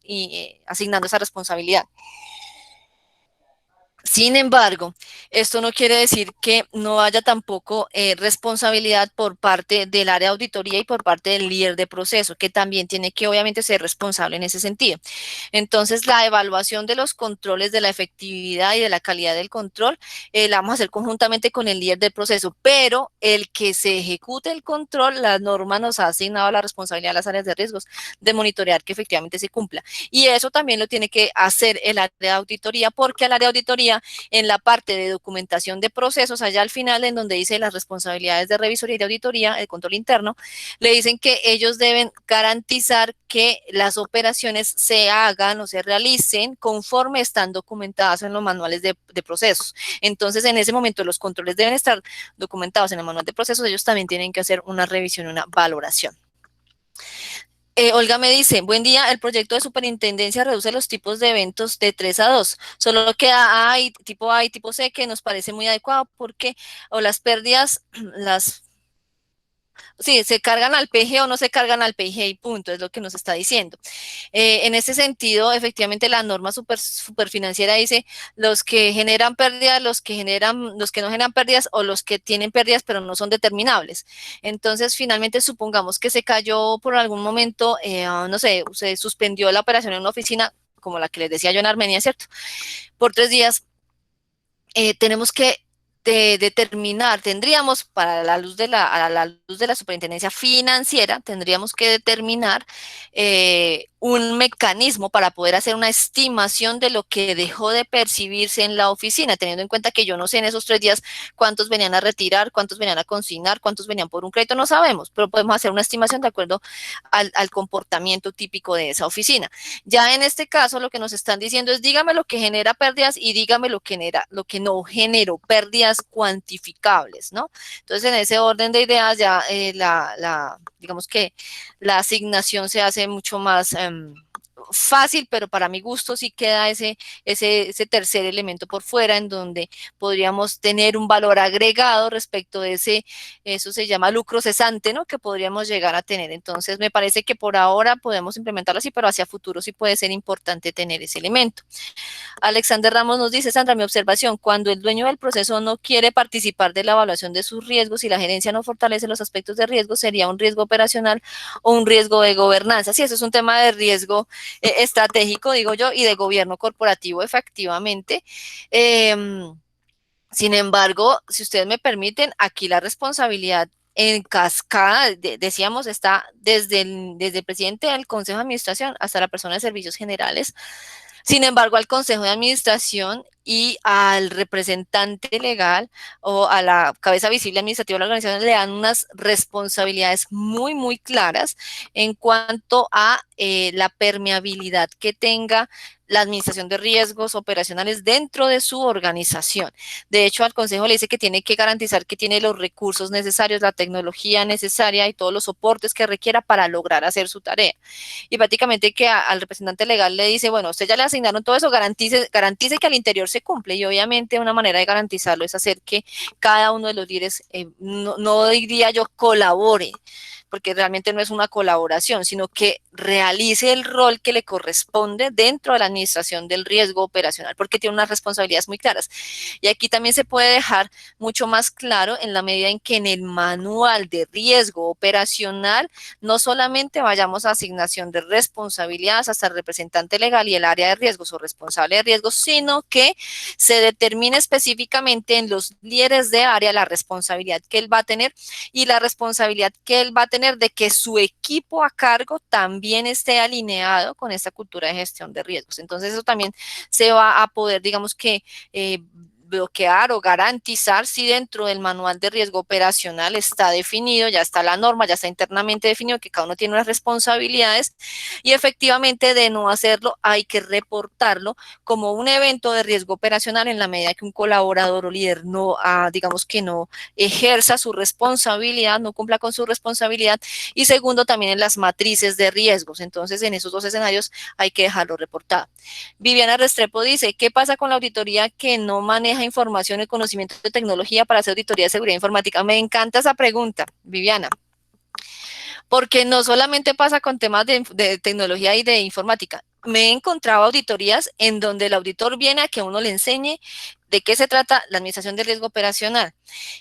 asignando esa responsabilidad. Sin embargo, esto no quiere decir que no haya tampoco responsabilidad por parte del área de auditoría y por parte del líder de proceso, que también tiene que obviamente ser responsable en ese sentido. Entonces, la evaluación de los controles de la efectividad y de la calidad del control la vamos a hacer conjuntamente con el líder del proceso, pero el que se ejecute el control, la norma nos ha asignado la responsabilidad a las áreas de riesgos de monitorear que efectivamente se cumpla. Y eso también lo tiene que hacer el área de auditoría, porque al área de auditoría, en la parte de documentación de procesos, allá al final, en donde dice las responsabilidades de revisoría y de auditoría, el control interno, le dicen que ellos deben garantizar que las operaciones se hagan o se realicen conforme están documentadas en los manuales de procesos. Entonces, en ese momento, los controles deben estar documentados en el manual de procesos, ellos también tienen que hacer una revisión, una valoración. Olga me dice, buen día, el proyecto de superintendencia reduce los tipos de eventos de 3 a 2, solo queda A y tipo C, que nos parece muy adecuado porque o las pérdidas, sí, se cargan al PG o no se cargan al PG y punto, es lo que nos está diciendo. En ese sentido, efectivamente, la norma superfinanciera dice los que generan pérdidas, los que no generan pérdidas o los que tienen pérdidas pero no son determinables. Entonces, finalmente, supongamos que se cayó por algún momento, no sé, se suspendió la operación en una oficina, como la que les decía yo en Armenia, ¿cierto? Por 3 días, tenemos que determinar, tendríamos para a la luz de la superintendencia financiera, tendríamos que determinar un mecanismo para poder hacer una estimación de lo que dejó de percibirse en la oficina, teniendo en cuenta que yo no sé en esos 3 días cuántos venían a retirar, cuántos venían a consignar, cuántos venían por un crédito, no sabemos, pero podemos hacer una estimación de acuerdo al comportamiento típico de esa oficina. Ya en este caso, lo que nos están diciendo es, dígame lo que genera pérdidas y dígame lo que no generó pérdidas cuantificables, ¿no? Entonces, en ese orden de ideas, ya digamos que la asignación se hace mucho más fácil, pero para mi gusto sí queda ese tercer elemento por fuera, en donde podríamos tener un valor agregado respecto de eso se llama lucro cesante, ¿no? Que podríamos llegar a tener. Entonces, me parece que por ahora podemos implementarlo así, pero hacia futuro sí puede ser importante tener ese elemento. Alexander Ramos nos dice, Sandra, mi observación, cuando el dueño del proceso no quiere participar de la evaluación de sus riesgos y la gerencia no fortalece los aspectos de riesgo, sería un riesgo operacional o un riesgo de gobernanza. Sí, eso es un tema de riesgo estratégico, digo yo, y de gobierno corporativo, efectivamente. Sin embargo, si ustedes me permiten, aquí la responsabilidad en cascada, decíamos, está desde el presidente del Consejo de Administración hasta la persona de Servicios Generales. Sin embargo, al Consejo de Administración y al representante legal o a la cabeza visible administrativa de la organización le dan unas responsabilidades muy, muy claras en cuanto a la permeabilidad que tenga la administración de riesgos operacionales dentro de su organización. De hecho, al Consejo le dice que tiene que garantizar que tiene los recursos necesarios, la tecnología necesaria y todos los soportes que requiera para lograr hacer su tarea. Y prácticamente que al representante legal le dice, bueno, usted ya le asignaron todo eso, garantice que al interior se cumple. Y obviamente una manera de garantizarlo es hacer que cada uno de los líderes, no diría yo colabore, porque realmente no es una colaboración, sino que realice el rol que le corresponde dentro de la administración del riesgo operacional, porque tiene unas responsabilidades muy claras. Y aquí también se puede dejar mucho más claro en la medida en que en el manual de riesgo operacional no solamente vayamos a asignación de responsabilidades hasta el representante legal y el área de riesgos o responsable de riesgos, sino que se determine específicamente en los líderes de área la responsabilidad que él va a tener y la responsabilidad que él va a tener de que su equipo a cargo también esté alineado con esta cultura de gestión de riesgos. Entonces eso también se va a poder, digamos que, bloquear o garantizar si dentro del manual de riesgo operacional está definido, ya está la norma, ya está internamente definido que cada uno tiene unas responsabilidades y efectivamente de no hacerlo hay que reportarlo como un evento de riesgo operacional en la medida que un colaborador o líder no, digamos que no ejerza su responsabilidad, no cumpla con su responsabilidad y segundo también en las matrices de riesgos. Entonces en esos dos escenarios hay que dejarlo reportado. Viviana Restrepo dice, ¿qué pasa con la auditoría que no maneja información y conocimiento de tecnología para hacer auditoría de seguridad informática? Me encanta esa pregunta, Viviana, porque no solamente pasa con temas de tecnología y de informática. Me he encontrado auditorías en donde el auditor viene a que uno le enseñe de qué se trata la administración de riesgo operacional.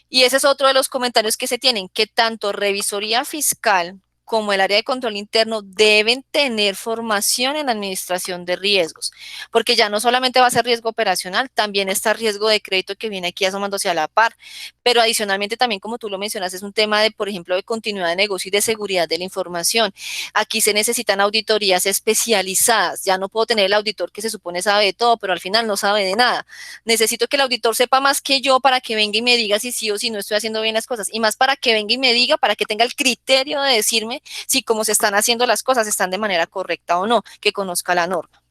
Y ese es otro de los comentarios que se tienen, que tanto revisoría fiscal como el área de control interno deben tener formación en administración de riesgos, porque ya no solamente va a ser riesgo operacional, también está riesgo de crédito que viene aquí asomándose a la par, pero adicionalmente también, como tú lo mencionas, es un tema de, por ejemplo, de continuidad de negocio y de seguridad de la información. Aquí se necesitan auditorías especializadas, ya no puedo tener el auditor que se supone sabe de todo, pero al final no sabe de nada. Necesito que el auditor sepa más que yo para que venga y me diga si sí o si no estoy haciendo bien las cosas, y más para que venga y me diga, para que tenga el criterio de decirme si como se están haciendo las cosas están de manera correcta o no, que conozca la norma.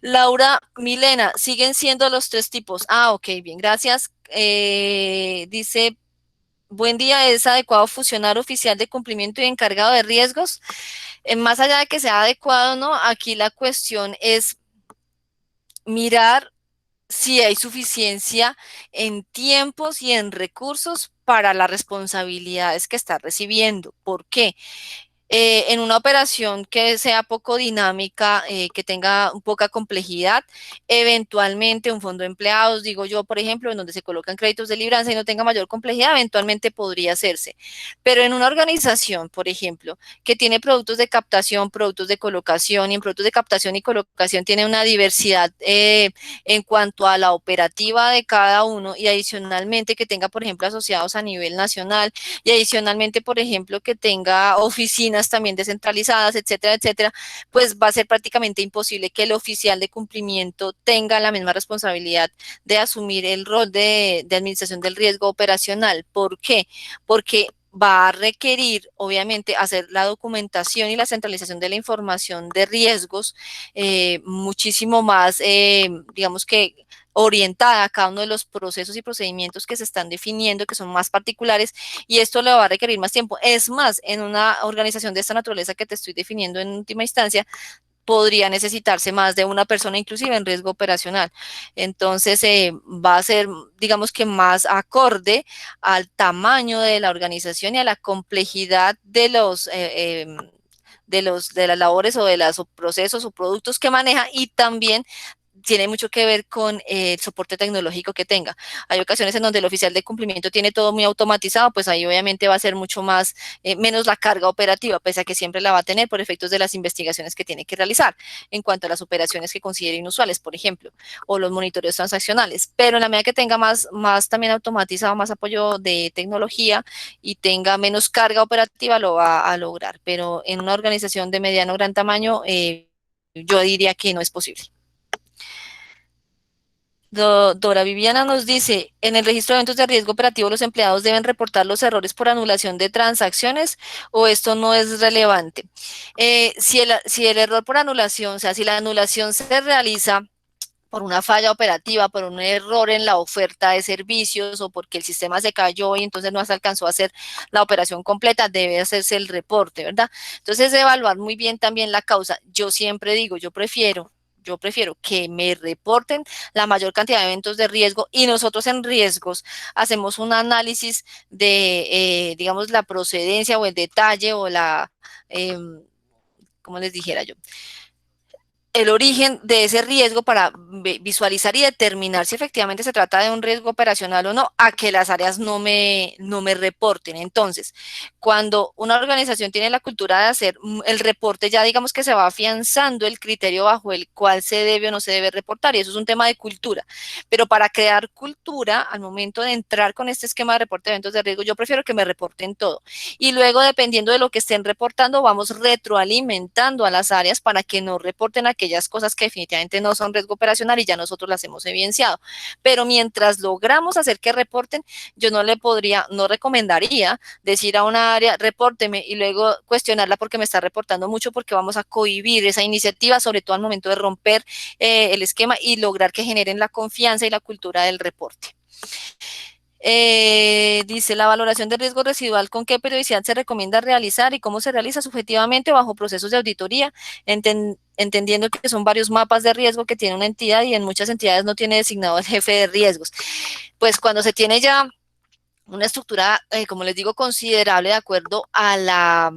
Laura Milena, siguen siendo los tres tipos. Ok, bien, gracias. Dice, buen día, ¿es adecuado funcionario oficial de cumplimiento y encargado de riesgos? Más allá de que sea adecuado o no, aquí la cuestión es mirar si hay suficiencia en tiempos y en recursos para las responsabilidades que está recibiendo. ¿Por qué? En una operación que sea poco dinámica, que tenga poca complejidad, eventualmente un fondo de empleados, digo yo, por ejemplo, en donde se colocan créditos de libranza y no tenga mayor complejidad, eventualmente podría hacerse. Pero en una organización, por ejemplo, que tiene productos de captación, productos de colocación, y en productos de captación y colocación tiene una diversidad en cuanto a la operativa de cada uno y adicionalmente que tenga, por ejemplo, asociados a nivel nacional y adicionalmente, por ejemplo, que tenga oficinas también descentralizadas, etcétera, etcétera, pues va a ser prácticamente imposible que el oficial de cumplimiento tenga la misma responsabilidad de asumir el rol de administración del riesgo operacional. ¿Por qué? Porque va a requerir, obviamente, hacer la documentación y la centralización de la información de riesgos muchísimo más, digamos que orientada a cada uno de los procesos y procedimientos que se están definiendo, que son más particulares, y esto le va a requerir más tiempo. Es más, en una organización de esta naturaleza que te estoy definiendo en última instancia, podría necesitarse más de una persona, inclusive en riesgo operacional. Entonces, va a ser, digamos que más acorde al tamaño de la organización y a la complejidad de de las labores o de los procesos o productos que maneja y también tiene mucho que ver con el soporte tecnológico que tenga. Hay ocasiones en donde el oficial de cumplimiento tiene todo muy automatizado, pues ahí obviamente va a ser mucho más, menos la carga operativa, pese a que siempre la va a tener por efectos de las investigaciones que tiene que realizar en cuanto a las operaciones que considere inusuales, por ejemplo, o los monitoreos transaccionales. Pero en la medida que tenga más también automatizado, más apoyo de tecnología y tenga menos carga operativa, lo va a lograr. Pero en una organización de mediano o gran tamaño, yo diría que no es posible. Dora Viviana nos dice, en el registro de eventos de riesgo operativo los empleados deben reportar los errores por anulación de transacciones o esto no es relevante. Si el error por anulación, o sea, si la anulación se realiza por una falla operativa, por un error en la oferta de servicios o porque el sistema se cayó y entonces no se alcanzó a hacer la operación completa, debe hacerse el reporte, ¿verdad? Entonces, evaluar muy bien también la causa. Yo siempre digo, yo prefiero Yo prefiero que me reporten la mayor cantidad de eventos de riesgo y nosotros en riesgos hacemos un análisis de, digamos, la procedencia o el detalle o la, ¿cómo les dijera yo? El origen de ese riesgo para visualizar y determinar si efectivamente se trata de un riesgo operacional o no, a que las áreas no me reporten. Entonces, cuando una organización tiene la cultura de hacer el reporte, ya digamos que se va afianzando el criterio bajo el cual se debe o no se debe reportar, y eso es un tema de cultura. Pero para crear cultura, al momento de entrar con este esquema de reporte de eventos de riesgo, yo prefiero que me reporten todo. Y luego, dependiendo de lo que estén reportando, vamos retroalimentando a las áreas para que nos reporten aquellas cosas que definitivamente no son riesgo operacional y ya nosotros las hemos evidenciado. Pero mientras logramos hacer que reporten, yo no recomendaría decir a una área, repórteme, y luego cuestionarla porque me está reportando mucho, porque vamos a cohibir esa iniciativa, sobre todo al momento de romper el esquema y lograr que generen la confianza y la cultura del reporte. Dice, la valoración de riesgo residual, ¿con qué periodicidad se recomienda realizar y cómo se realiza subjetivamente bajo procesos de auditoría? Entendiendo que son varios mapas de riesgo que tiene una entidad y en muchas entidades no tiene designado el jefe de riesgos. Pues cuando se tiene ya una estructura, como les digo, considerable de acuerdo a la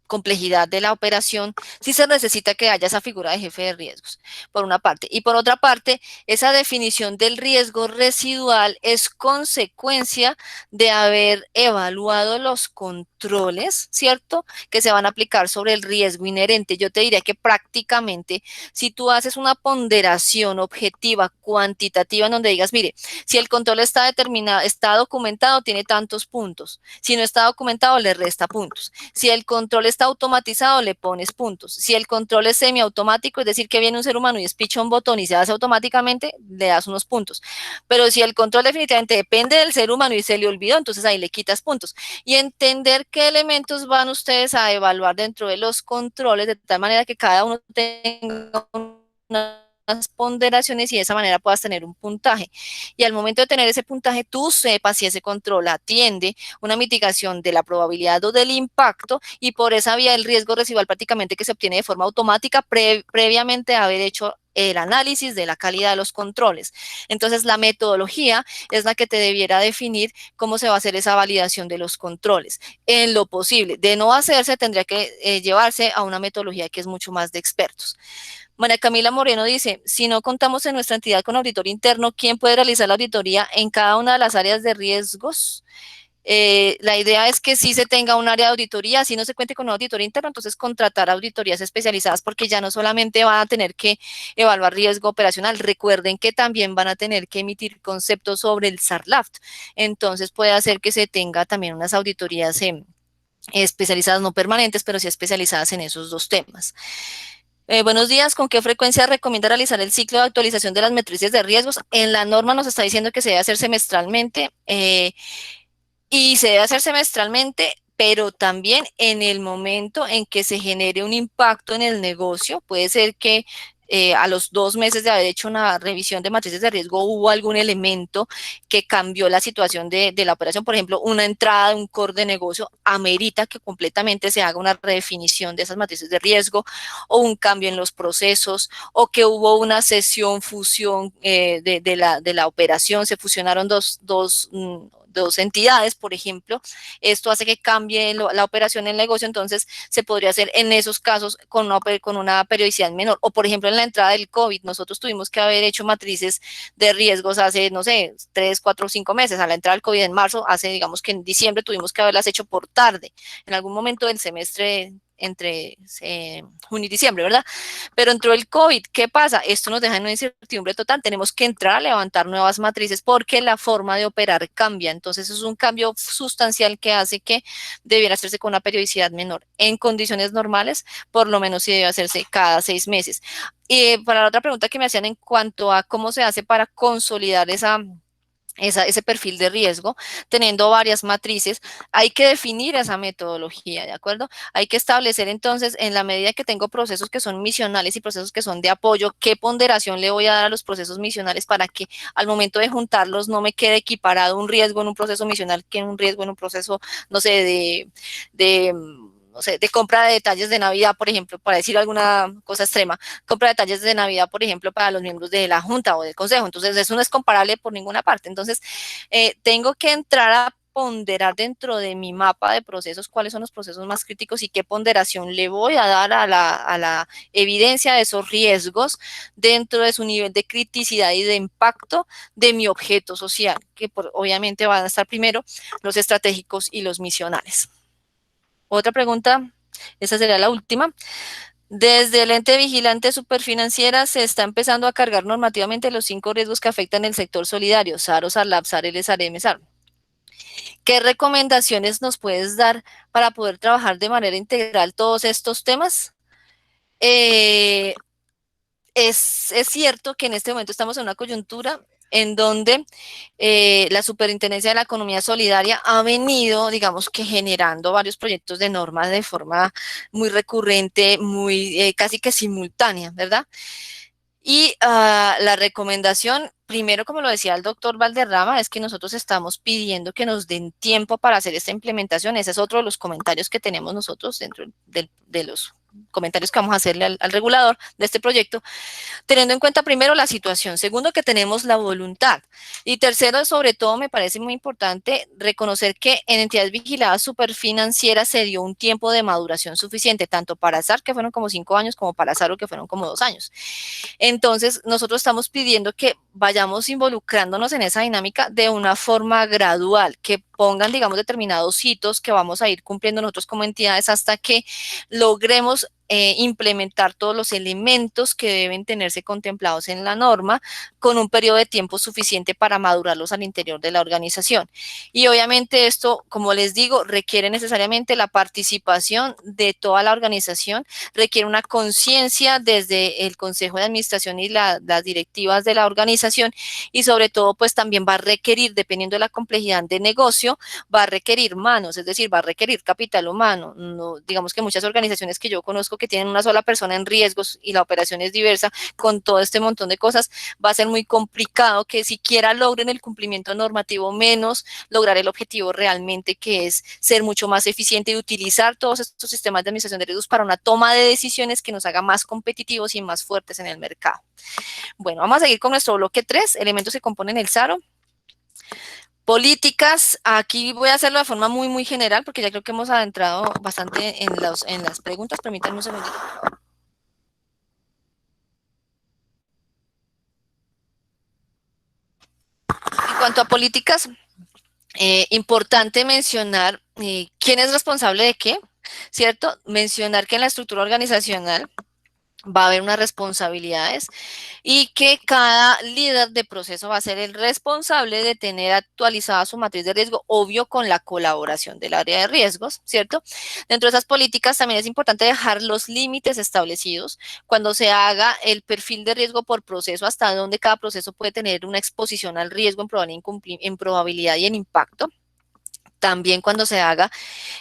complejidad de la operación, sí se necesita que haya esa figura de jefe de riesgos, por una parte. Y por otra parte, esa definición del riesgo residual es consecuencia de haber evaluado los controles, ¿cierto?, que se van a aplicar sobre el riesgo inherente. Yo te diría que prácticamente, si tú haces una ponderación objetiva, cuantitativa, en donde digas, mire, si el control está determinado, está documentado, tiene tantos puntos. Si no está documentado, le resta puntos. Si el control está automatizado, le pones puntos. Si el control es semiautomático, es decir, que viene un ser humano y espicha un botón y se hace automáticamente, le das unos puntos. Pero si el control definitivamente depende del ser humano y se le olvidó, entonces ahí le quitas puntos. Y entender qué elementos van ustedes a evaluar dentro de los controles, de tal manera que cada uno tenga unas ponderaciones y de esa manera puedas tener un puntaje. Y al momento de tener ese puntaje, tú sepas si ese control atiende una mitigación de la probabilidad o del impacto, y por esa vía el riesgo residual prácticamente que se obtiene de forma automática previamente a haber hecho el análisis de la calidad de los controles. Entonces, la metodología es la que te debiera definir cómo se va a hacer esa validación de los controles. En lo posible, de no hacerse, tendría que llevarse a una metodología que es mucho más de expertos. María Camila Moreno dice, si no contamos en nuestra entidad con auditor interno, ¿quién puede realizar la auditoría en cada una de las áreas de riesgos? La idea es que sí se tenga un área de auditoría, así no se cuente con un auditor interno, entonces contratar auditorías especializadas, porque ya no solamente van a tener que evaluar riesgo operacional, recuerden que también van a tener que emitir conceptos sobre el SARLAFT, entonces puede hacer que se tenga también unas auditorías especializadas, no permanentes, pero sí especializadas en esos dos temas. Buenos días, ¿con qué frecuencia recomienda realizar el ciclo de actualización de las matrices de riesgos? En la norma nos está diciendo que se debe hacer semestralmente y se debe hacer semestralmente, pero también en el momento en que se genere un impacto en el negocio. Puede ser que a los 2 meses de haber hecho una revisión de matrices de riesgo hubo algún elemento que cambió la situación de la operación. Por ejemplo, una entrada de un core de negocio amerita que completamente se haga una redefinición de esas matrices de riesgo, o un cambio en los procesos, o que hubo una cesión, fusión de la operación, se fusionaron dos entidades, por ejemplo. Esto hace que cambie la operación del negocio, entonces se podría hacer en esos casos con una periodicidad menor. O, por ejemplo, en la entrada del COVID, nosotros tuvimos que haber hecho matrices de riesgos hace, no sé, 3, 4, 5 meses. A la entrada del COVID en marzo, digamos que en diciembre tuvimos que haberlas hecho por tarde, en algún momento del semestre entre junio y diciembre, ¿verdad? Pero entró el COVID, ¿qué pasa? Esto nos deja en una incertidumbre total, tenemos que entrar a levantar nuevas matrices porque la forma de operar cambia, entonces es un cambio sustancial que hace que debiera hacerse con una periodicidad menor. En condiciones normales, por lo menos sí debe hacerse cada 6 meses. Y para la otra pregunta que me hacían en cuanto a cómo se hace para consolidar ese perfil de riesgo, teniendo varias matrices, hay que definir esa metodología, ¿de acuerdo? Hay que establecer entonces, en la medida que tengo procesos que son misionales y procesos que son de apoyo, qué ponderación le voy a dar a los procesos misionales para que al momento de juntarlos no me quede equiparado un riesgo en un proceso misional que un riesgo en un proceso, no sé, de no sé, de compra de detalles de Navidad, por ejemplo, para decir alguna cosa extrema, compra de detalles de Navidad, por ejemplo, para los miembros de la Junta o del Consejo. Entonces, eso no es comparable por ninguna parte. Entonces, tengo que entrar a ponderar dentro de mi mapa de procesos cuáles son los procesos más críticos y qué ponderación le voy a dar a la evidencia de esos riesgos dentro de su nivel de criticidad y de impacto de mi objeto social, que obviamente van a estar primero los estratégicos y los misionales. Otra pregunta, esa sería la última. Desde el ente vigilante superfinanciera se está empezando a cargar normativamente los 5 riesgos que afectan el sector solidario, SARO, SARLAP, SARL, SAREM, SAR. ¿Qué recomendaciones nos puedes dar para poder trabajar de manera integral todos estos temas? Es cierto que en este momento estamos en una coyuntura en donde la Superintendencia de la Economía Solidaria ha venido, digamos que generando varios proyectos de normas de forma muy recurrente, muy casi que simultánea, ¿verdad? Y la recomendación, primero, como lo decía el doctor Valderrama, es que nosotros estamos pidiendo que nos den tiempo para hacer esta implementación. Ese es otro de los comentarios que tenemos nosotros dentro de los comentarios que vamos a hacerle al regulador de este proyecto, teniendo en cuenta primero la situación, segundo que tenemos la voluntad y tercero, sobre todo me parece muy importante reconocer que en entidades vigiladas superfinancieras se dio un tiempo de maduración suficiente, tanto para SAR que fueron como 5 años como para SARO que fueron como 2 años. Entonces nosotros estamos pidiendo que vayamos involucrándonos en esa dinámica de una forma gradual, que pongan, digamos, determinados hitos que vamos a ir cumpliendo nosotros como entidades hasta que logremos implementar todos los elementos que deben tenerse contemplados en la norma con un periodo de tiempo suficiente para madurarlos al interior de la organización. Y obviamente esto, como les digo, requiere necesariamente la participación de toda la organización, requiere una conciencia desde el Consejo de Administración y las directivas de la organización y sobre todo pues también va a requerir, dependiendo de la complejidad de negocio, va a requerir manos, es decir, va a requerir capital humano. No, digamos que muchas organizaciones que yo conozco que tienen una sola persona en riesgos y la operación es diversa, con todo este montón de cosas, va a ser muy complicado que siquiera logren el cumplimiento normativo, menos lograr el objetivo realmente que es ser mucho más eficiente y utilizar todos estos sistemas de administración de riesgos para una toma de decisiones que nos haga más competitivos y más fuertes en el mercado. Bueno, vamos a seguir con nuestro bloque 3, elementos que componen el SARO. Políticas, aquí voy a hacerlo de forma muy general porque ya creo que hemos adentrado bastante en las preguntas. Permítanme un segundito, por favor. En cuanto a políticas, importante mencionar quién es responsable de qué, ¿cierto? Mencionar que en la estructura organizacional va a haber unas responsabilidades y que cada líder de proceso va a ser el responsable de tener actualizada su matriz de riesgo, obvio con la colaboración del área de riesgos, ¿cierto? Dentro de esas políticas también es importante dejar los límites establecidos cuando se haga el perfil de riesgo por proceso, hasta donde cada proceso puede tener una exposición al riesgo en probabilidad y en impacto. También cuando se haga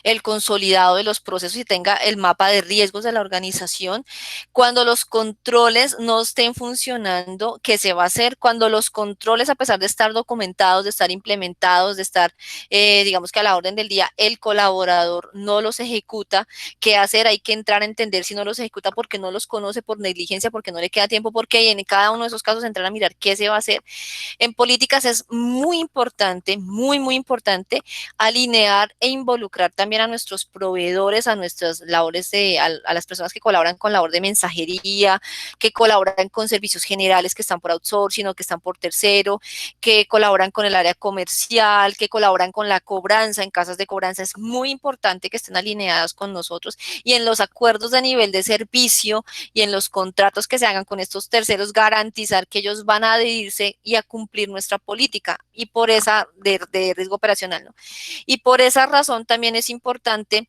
el consolidado de los procesos y tenga el mapa de riesgos de la organización, cuando los controles no estén funcionando, ¿qué se va a hacer? Cuando los controles, a pesar de estar documentados, de estar implementados, de estar, digamos que a la orden del día, el colaborador no los ejecuta, ¿qué hacer? Hay que entrar a entender si no los ejecuta porque no los conoce, por negligencia, porque no le queda tiempo, porque en cada uno de esos casos entrar a mirar qué se va a hacer. En políticas es muy importante, muy importante, alinear e involucrar también a nuestros proveedores, a nuestras labores a las personas que colaboran con labor de mensajería, que colaboran con servicios generales que están por outsourcing o que están por tercero, que colaboran con el área comercial, que colaboran con la cobranza, en casas de cobranza. Es muy importante que estén alineados con nosotros y en los acuerdos de nivel de servicio y en los contratos que se hagan con estos terceros, garantizar que ellos van a adherirse y a cumplir nuestra política y por esa de riesgo operacional, ¿no? Y por esa razón también es importante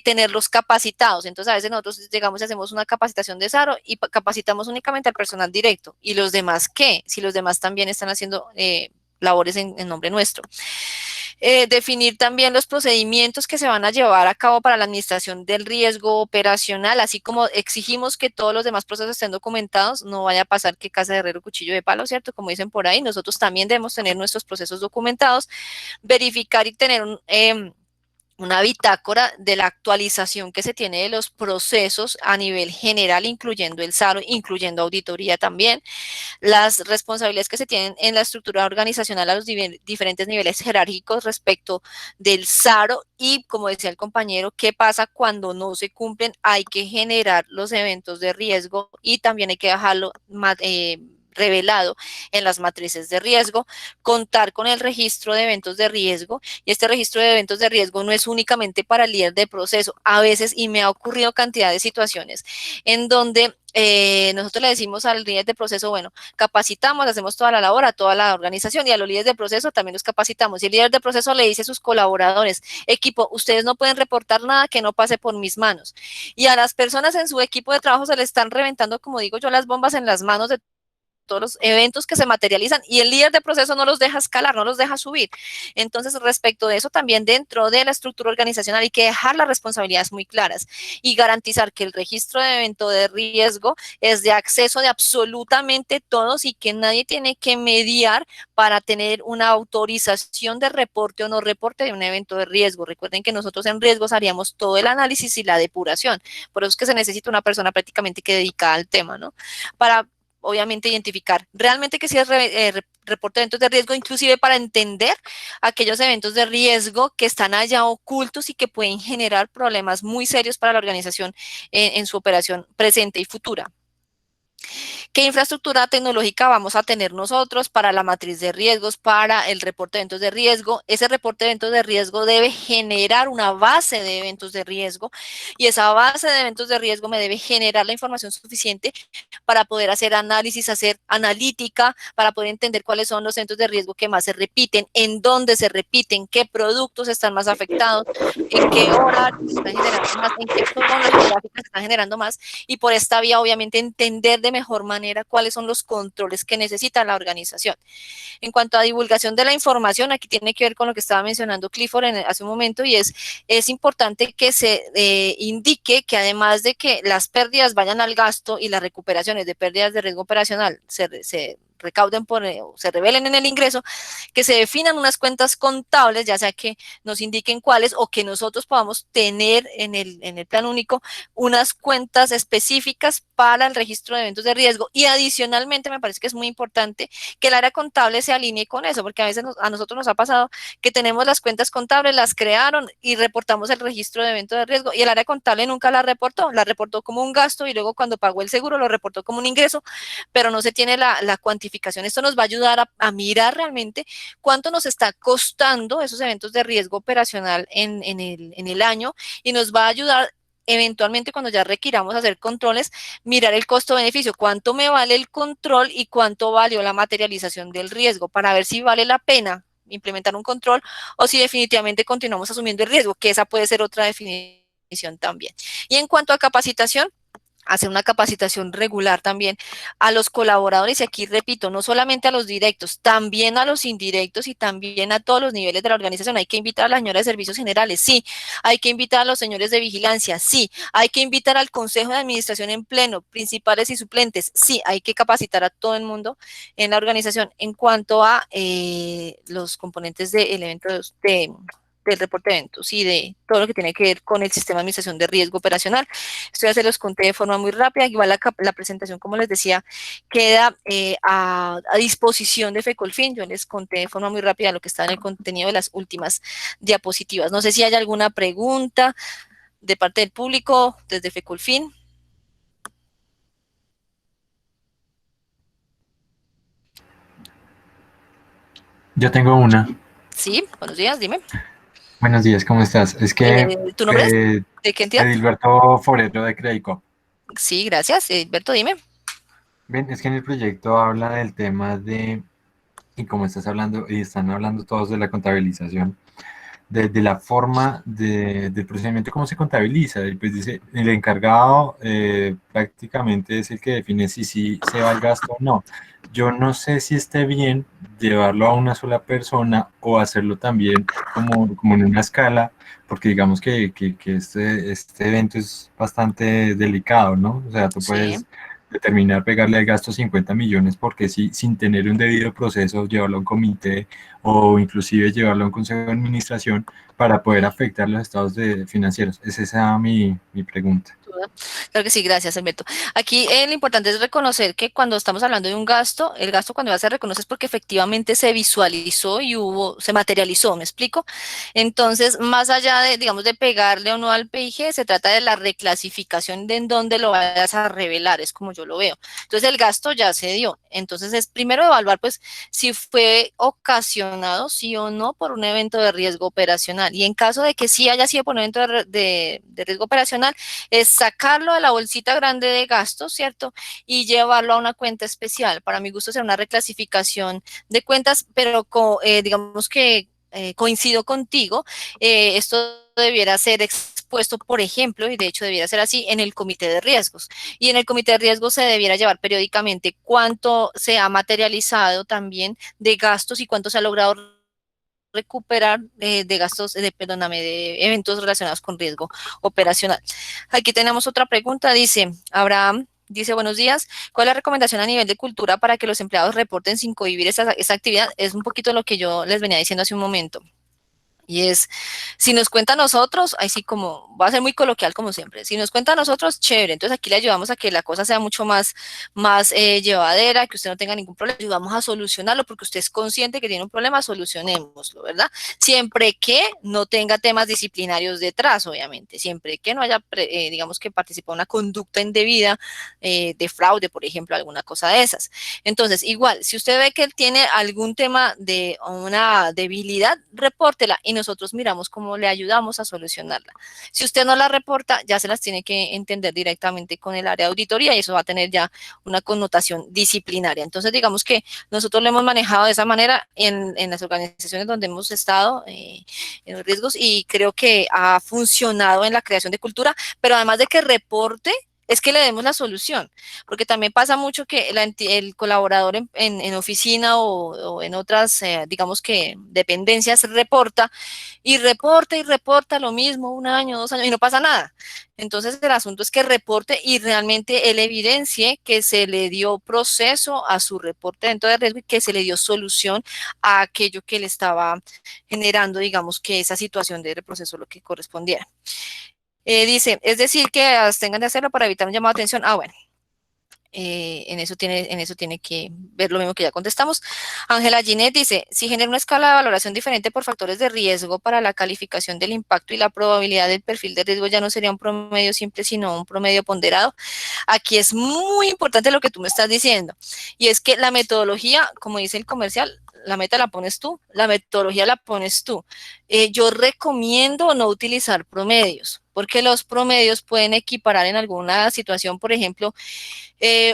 tenerlos capacitados. Entonces a veces nosotros llegamos y hacemos una capacitación de SARO y capacitamos únicamente al personal directo. ¿Y los demás qué? Si los demás también están haciendo labores en nombre nuestro. Definir también los procedimientos que se van a llevar a cabo para la administración del riesgo operacional, así como exigimos que todos los demás procesos estén documentados, no vaya a pasar que casa de herrero cuchillo de palo, ¿cierto? Como dicen por ahí, nosotros también debemos tener nuestros procesos documentados, verificar y tener una bitácora de la actualización que se tiene de los procesos a nivel general, incluyendo el SARO, incluyendo auditoría también, las responsabilidades que se tienen en la estructura organizacional a los diferentes niveles jerárquicos respecto del SARO y, como decía el compañero, qué pasa cuando no se cumplen. Hay que generar los eventos de riesgo y también hay que dejarlo revelado en las matrices de riesgo, contar con el registro de eventos de riesgo, y este registro de eventos de riesgo no es únicamente para el líder de proceso. A veces, y me ha ocurrido cantidad de situaciones en donde nosotros le decimos al líder de proceso, bueno, capacitamos, hacemos toda la labor a toda la organización, y a los líderes de proceso también los capacitamos. Y el líder de proceso le dice a sus colaboradores, equipo, ustedes no pueden reportar nada que no pase por mis manos. Y a las personas en su equipo de trabajo se le están reventando, como digo yo, las bombas en las manos de todos los eventos que se materializan, y el líder de proceso no los deja escalar, no los deja subir. Entonces, respecto de eso, también dentro de la estructura organizacional hay que dejar las responsabilidades muy claras y garantizar que el registro de evento de riesgo es de acceso de absolutamente todos y que nadie tiene que mediar para tener una autorización de reporte o no reporte de un evento de riesgo. Recuerden que nosotros en riesgos haríamos todo el análisis y la depuración. Por eso es que se necesita una persona prácticamente que dedicada al tema, ¿no? Para obviamente identificar realmente que sí es reporte de eventos de riesgo, inclusive para entender aquellos eventos de riesgo que están allá ocultos y que pueden generar problemas muy serios para la organización en su operación presente y futura. ¿Qué infraestructura tecnológica vamos a tener nosotros para la matriz de riesgos, para el reporte de eventos de riesgo? Ese reporte de eventos de riesgo debe generar una base de eventos de riesgo, y esa base de eventos de riesgo me debe generar la información suficiente para poder hacer análisis, hacer analítica, para poder entender cuáles son los eventos de riesgo que más se repiten, en dónde se repiten, qué productos están más afectados, en qué horas se están generando más, en qué zonas geográficas se están generando más, y por esta vía obviamente entender de mejor manera cuáles son los controles que necesita la organización. En cuanto a divulgación de la información, aquí tiene que ver con lo que estaba mencionando Clifford hace un momento, y es importante que se indique que además de que las pérdidas vayan al gasto y las recuperaciones de pérdidas de riesgo operacional se recauden se revelen en el ingreso, que se definan unas cuentas contables, ya sea que nos indiquen cuáles o que nosotros podamos tener en el plan único unas cuentas específicas para el registro de eventos de riesgo. Y adicionalmente me parece que es muy importante que el área contable se alinee con eso, porque a veces a nosotros nos ha pasado que tenemos las cuentas contables, las crearon y reportamos el registro de eventos de riesgo, y el área contable nunca la reportó como un gasto, y luego cuando pagó el seguro lo reportó como un ingreso, pero no se tiene la cuantificación. Esto nos va a ayudar a mirar realmente cuánto nos está costando esos eventos de riesgo operacional en el año, y nos va a ayudar eventualmente cuando ya requiramos hacer controles, mirar el costo-beneficio, cuánto me vale el control y cuánto valió la materialización del riesgo, para ver si vale la pena implementar un control o si definitivamente continuamos asumiendo el riesgo, que esa puede ser otra definición también. Y en cuanto a capacitación, hacer una capacitación regular también a los colaboradores, y aquí repito, no solamente a los directos, también a los indirectos y también a todos los niveles de la organización. Hay que invitar a la señora de servicios generales, sí, hay que invitar a los señores de vigilancia, sí, hay que invitar al consejo de administración en pleno, principales y suplentes, sí, hay que capacitar a todo el mundo en la organización en cuanto a los componentes del evento del reporte de eventos y de todo lo que tiene que ver con el sistema de administración de riesgo operacional. Esto ya se los conté de forma muy rápida. Igual la presentación, como les decía, queda a disposición de FECOLFIN. Yo les conté de forma muy rápida lo que está en el contenido de las últimas diapositivas. No sé si hay alguna pregunta de parte del público desde FECOLFIN. Yo tengo una. Sí, buenos días, dime. Buenos días, ¿cómo estás? Es que ¿Tu nombre es? ¿De qué entidad? Edilberto Forero de Credico. Sí, gracias. Edilberto, dime. Ven, es que en el proyecto habla del tema y como estás hablando, y están hablando todos de la contabilización, de la forma del procedimiento, cómo se contabiliza. Y pues dice, el encargado prácticamente es el que define si se va al gasto o no. Yo no sé si esté bien llevarlo a una sola persona o hacerlo también como en una escala, porque digamos que este evento es bastante delicado, ¿no? O sea, tú Sí. puedes determinar pegarle al gasto 50 millones porque sí, sin tener un debido proceso, llevarlo a un comité o inclusive llevarlo a un consejo de administración para poder afectar los estados financieros. Es esa mi pregunta. Claro que sí, gracias, Alberto. Aquí lo importante es reconocer que cuando estamos hablando de un gasto, el gasto cuando ya se reconoce es porque efectivamente se visualizó y se materializó, ¿me explico? Entonces, más allá de, digamos, de pegarle o no al PIG, se trata de la reclasificación de en dónde lo vayas a revelar, es como yo lo veo. Entonces, el gasto ya se dio. Entonces, es primero evaluar, pues, si fue ocasionado, sí o no, por un evento de riesgo operacional. Y en caso de que sí haya sido por un evento de riesgo operacional, es sacarlo de la bolsita grande de gastos, ¿cierto? Y llevarlo a una cuenta especial. Para mi gusto será una reclasificación de cuentas, pero digamos que coincido contigo, esto debiera ser expuesto, por ejemplo, y de hecho debiera ser así, en el comité de riesgos. Y en el comité de riesgos se debiera llevar periódicamente cuánto se ha materializado también de gastos y cuánto se ha logrado recuperar de gastos, perdóname, de eventos relacionados con riesgo operacional. Aquí tenemos otra pregunta, dice Abraham. Dice, buenos días, ¿cuál es la recomendación a nivel de cultura para que los empleados reporten sin cohibir esa actividad? Es un poquito lo que yo les venía diciendo hace un momento. Y es, si nos cuenta a nosotros, ahí sí como, va a ser muy coloquial como siempre, si nos cuenta a nosotros, chévere, entonces aquí le ayudamos a que la cosa sea mucho más llevadera, que usted no tenga ningún problema, ayudamos a solucionarlo porque usted es consciente que tiene un problema, solucionémoslo, ¿verdad? Siempre que no tenga temas disciplinarios detrás, obviamente, siempre que no haya, digamos que participado en una conducta indebida de fraude, por ejemplo, alguna cosa de esas. Entonces, igual, si usted ve que él tiene algún tema de una debilidad, repórtela y nosotros miramos cómo le ayudamos a solucionarla. Si usted no la reporta, ya se las tiene que entender directamente con el área de auditoría y eso va a tener ya una connotación disciplinaria. Entonces, digamos que nosotros lo hemos manejado de esa manera en las organizaciones donde hemos estado en los riesgos y creo que ha funcionado en la creación de cultura, pero además de que reporte, es que le demos la solución, porque también pasa mucho que el colaborador en oficina o en otras, digamos que dependencias, reporta y reporta y reporta lo mismo 1 año, 2 años y no pasa nada. Entonces el asunto es que reporte y realmente él evidencie que se le dio proceso a su reporte dentro de riesgo y que se le dio solución a aquello que le estaba generando, digamos que esa situación de reproceso lo que correspondiera. Dice, es decir, que tengan de hacerlo para evitar un llamado de atención. Ah, bueno, en eso tiene que ver lo mismo que ya contestamos. Ángela Ginet dice, si genera una escala de valoración diferente por factores de riesgo para la calificación del impacto y la probabilidad del perfil de riesgo, ya no sería un promedio simple, sino un promedio ponderado. Aquí es muy importante lo que tú me estás diciendo, y es que la metodología, como dice el comercial, la meta la pones tú, la metodología la pones tú. Yo recomiendo no utilizar promedios, porque los promedios pueden equiparar en alguna situación, por ejemplo,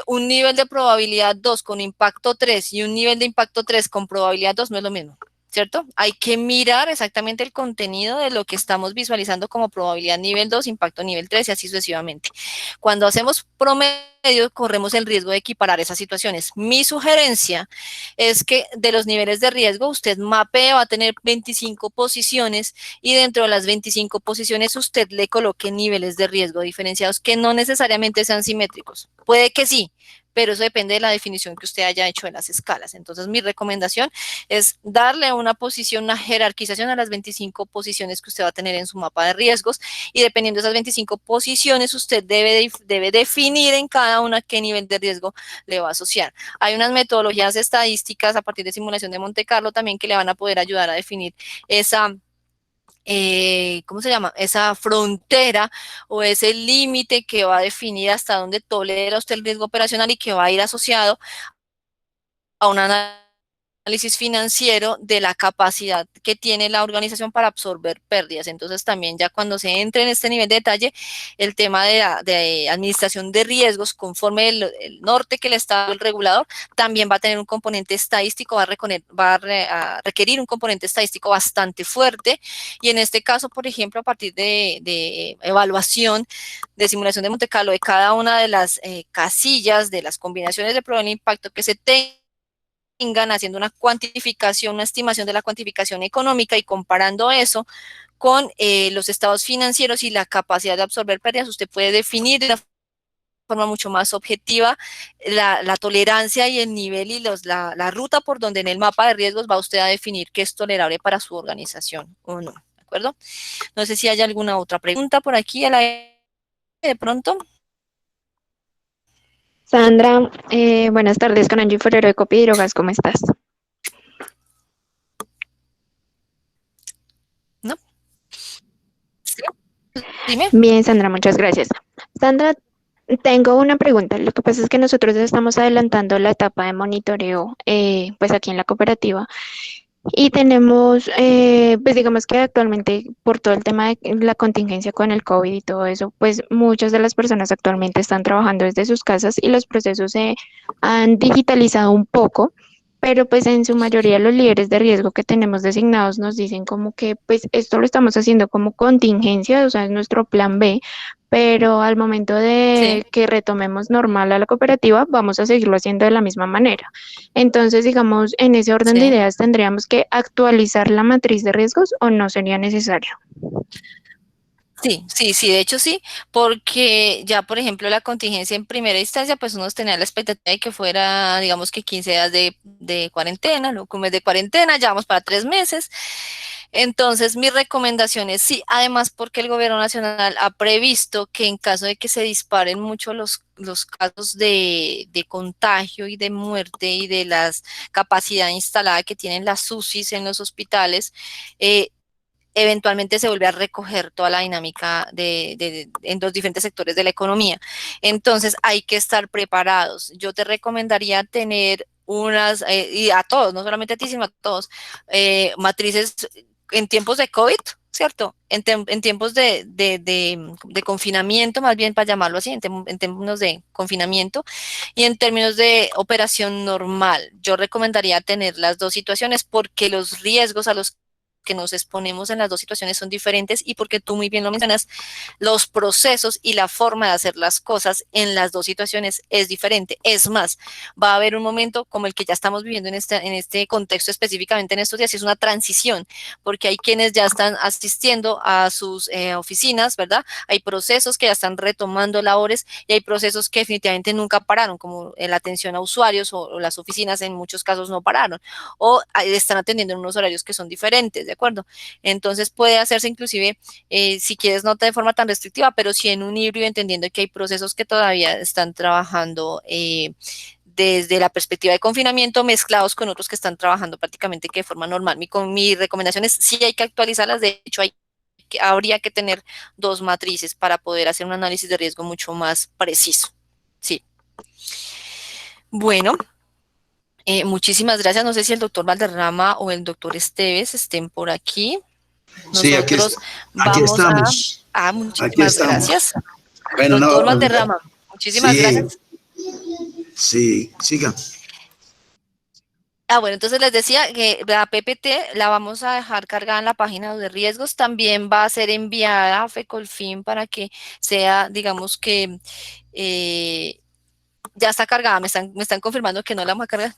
un nivel de probabilidad 2 con impacto 3 y un nivel de impacto 3 con probabilidad 2 no es lo mismo, ¿cierto? Hay que mirar exactamente el contenido de lo que estamos visualizando como probabilidad nivel 2, impacto nivel 3 y así sucesivamente. Cuando hacemos promedio, corremos el riesgo de equiparar esas situaciones. Mi sugerencia es que de los niveles de riesgo, usted mapee, va a tener 25 posiciones y dentro de las 25 posiciones usted le coloque niveles de riesgo diferenciados que no necesariamente sean simétricos. Puede que sí, pero eso depende de la definición que usted haya hecho de las escalas. Entonces, mi recomendación es darle una posición, una jerarquización a las 25 posiciones que usted va a tener en su mapa de riesgos y dependiendo de esas 25 posiciones, usted debe definir en cada una qué nivel de riesgo le va a asociar. Hay unas metodologías estadísticas a partir de simulación de Monte Carlo también que le van a poder ayudar a definir esa ¿cómo se llama? Esa frontera o ese límite que va a definir hasta dónde tolera usted el riesgo operacional y que va a ir asociado a un análisis financiero de la capacidad que tiene la organización para absorber pérdidas. Entonces también ya cuando se entre en este nivel de detalle, el tema de administración de riesgos conforme el norte que le está el regulador, también va a tener un componente estadístico, a requerir un componente estadístico bastante fuerte y en este caso, por ejemplo, a partir de evaluación de simulación de Monte Carlo de cada una de las casillas, de las combinaciones de probabilidad de impacto que se tengan, haciendo una cuantificación, una estimación de la cuantificación económica y comparando eso con los estados financieros y la capacidad de absorber pérdidas, usted puede definir de forma mucho más objetiva la tolerancia y el nivel y la ruta por donde en el mapa de riesgos va usted a definir qué es tolerable para su organización o no, ¿de acuerdo? No sé si hay alguna otra pregunta por aquí de pronto. Sandra, buenas tardes con Angie Forero de Copy y Drogas, ¿cómo estás? ¿No? ¿Sí? Dime. Bien, Sandra, muchas gracias. Sandra, tengo una pregunta. Lo que pasa es que nosotros estamos adelantando la etapa de monitoreo, pues aquí en la cooperativa. Y tenemos, pues digamos que actualmente por todo el tema de la contingencia con el COVID y todo eso, pues muchas de las personas actualmente están trabajando desde sus casas y los procesos se han digitalizado un poco, pero pues en su mayoría los líderes de riesgo que tenemos designados nos dicen como que pues esto lo estamos haciendo como contingencia, o sea, es nuestro plan B, pero al momento Sí, de que retomemos normal a la cooperativa, vamos a seguirlo haciendo de la misma manera. Entonces, digamos, en ese orden de sí. ideas, ¿tendríamos que actualizar la matriz de riesgos o no sería necesario? Sí, sí, sí, de hecho sí, porque ya, por ejemplo, la contingencia en primera instancia, pues uno tenía la expectativa de que fuera, digamos que 15 días de cuarentena, luego un mes de cuarentena, ya vamos para 3 meses. Entonces, mi recomendación es sí, además porque el gobierno nacional ha previsto que en caso de que se disparen mucho los casos de contagio y de muerte y de la capacidad instalada que tienen las UCIs en los hospitales, eventualmente se vuelve a recoger toda la dinámica en los diferentes sectores de la economía. Entonces hay que estar preparados. Yo te recomendaría tener y a todos, no solamente a ti, sino a todos, matrices en tiempos de COVID, ¿cierto? En tiempos de confinamiento, más bien para llamarlo así, en términos de confinamiento y en términos de operación normal. Yo recomendaría tener las dos situaciones porque los riesgos a los que nos exponemos en las dos situaciones son diferentes y porque tú muy bien lo mencionas, los procesos y la forma de hacer las cosas en las dos situaciones es diferente. Es más, va a haber un momento como el que ya estamos viviendo en este contexto específicamente en estos días, y es una transición, porque hay quienes ya están asistiendo a sus oficinas, ¿verdad? Hay procesos que ya están retomando labores y hay procesos que definitivamente nunca pararon, como la atención a usuarios o las oficinas en muchos casos no pararon o están atendiendo en unos horarios que son diferentes, ¿de acuerdo? Entonces puede hacerse inclusive, si quieres, no de forma tan restrictiva, pero sí en un híbrido, entendiendo que hay procesos que todavía están trabajando desde la perspectiva de confinamiento mezclados con otros que están trabajando prácticamente que de forma normal. Mi recomendación es sí hay que actualizarlas, de hecho habría que tener dos matrices para poder hacer un análisis de riesgo mucho más preciso. Sí. Bueno, muchísimas gracias. No sé si el doctor Valderrama o el doctor Esteves estén por aquí. Sí, Nosotros aquí vamos estamos. muchísimas Aquí estamos. gracias. Bueno, Doctor no, Valderrama, muchísimas sí, gracias. sí, siga. Bueno, entonces les decía que la PPT la vamos a dejar cargada en la página de riesgos. También va a ser enviada a FECOLFIN para que sea, digamos que ya está cargada. Me están confirmando que no la vamos a cargar.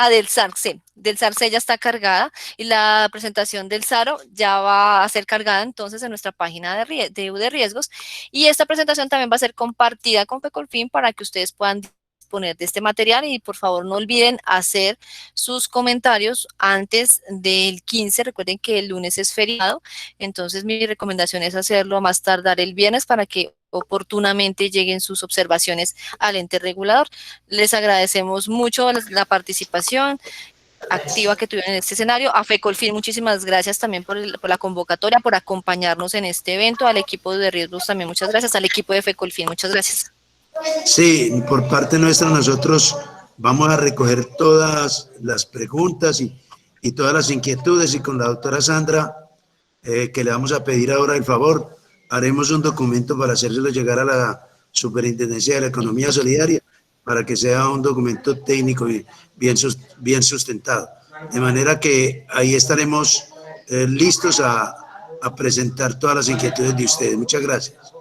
Del SARC, sí, del SARC ya está cargada y la presentación del SARO ya va a ser cargada entonces en nuestra página de riesgos, y esta presentación también va a ser compartida con FECOLFIN para que ustedes puedan disponer de este material, y por favor no olviden hacer sus comentarios antes del 15. Recuerden que el lunes es feriado, entonces mi recomendación es hacerlo a más tardar el viernes para que oportunamente lleguen sus observaciones al ente regulador. Les agradecemos mucho la participación activa que tuvieron en este escenario. A FECOLFIN, muchísimas gracias también por la convocatoria, por acompañarnos en este evento. Al equipo de riesgos también muchas gracias. Al equipo de FECOLFIN, muchas gracias. Sí, por parte nuestra nosotros vamos a recoger todas las preguntas y todas las inquietudes, y con la doctora Sandra, que le vamos a pedir ahora el favor, haremos un documento para hacérselo llegar a la Superintendencia de la Economía Solidaria para que sea un documento técnico y bien sustentado. De manera que ahí estaremos listos a presentar todas las inquietudes de ustedes. Muchas gracias.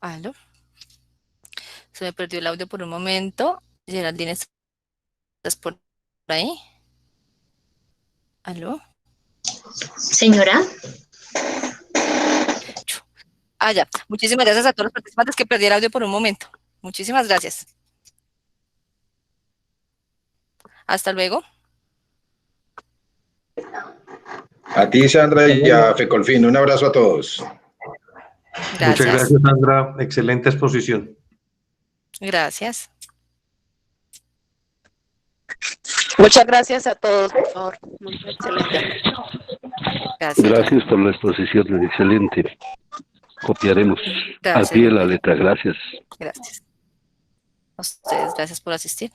Aló. Se me perdió el audio por un momento. Geraldine, ¿estás por ahí? ¿Aló? Señora, Ah, ya. Muchísimas gracias a todos los participantes que perdí el audio por un momento. Muchísimas gracias. Hasta luego. A ti, Sandra, y a Fecolfin. Un abrazo a todos. Muchas Gracias. gracias, Sandra. Excelente exposición. Gracias. Muchas gracias a todos, por favor. Muy excelente. Gracias. Gracias por la exposición, excelente. Copiaremos al Gracias, pie de la Lupita. letra. Gracias. Gracias. A ustedes, gracias por asistir.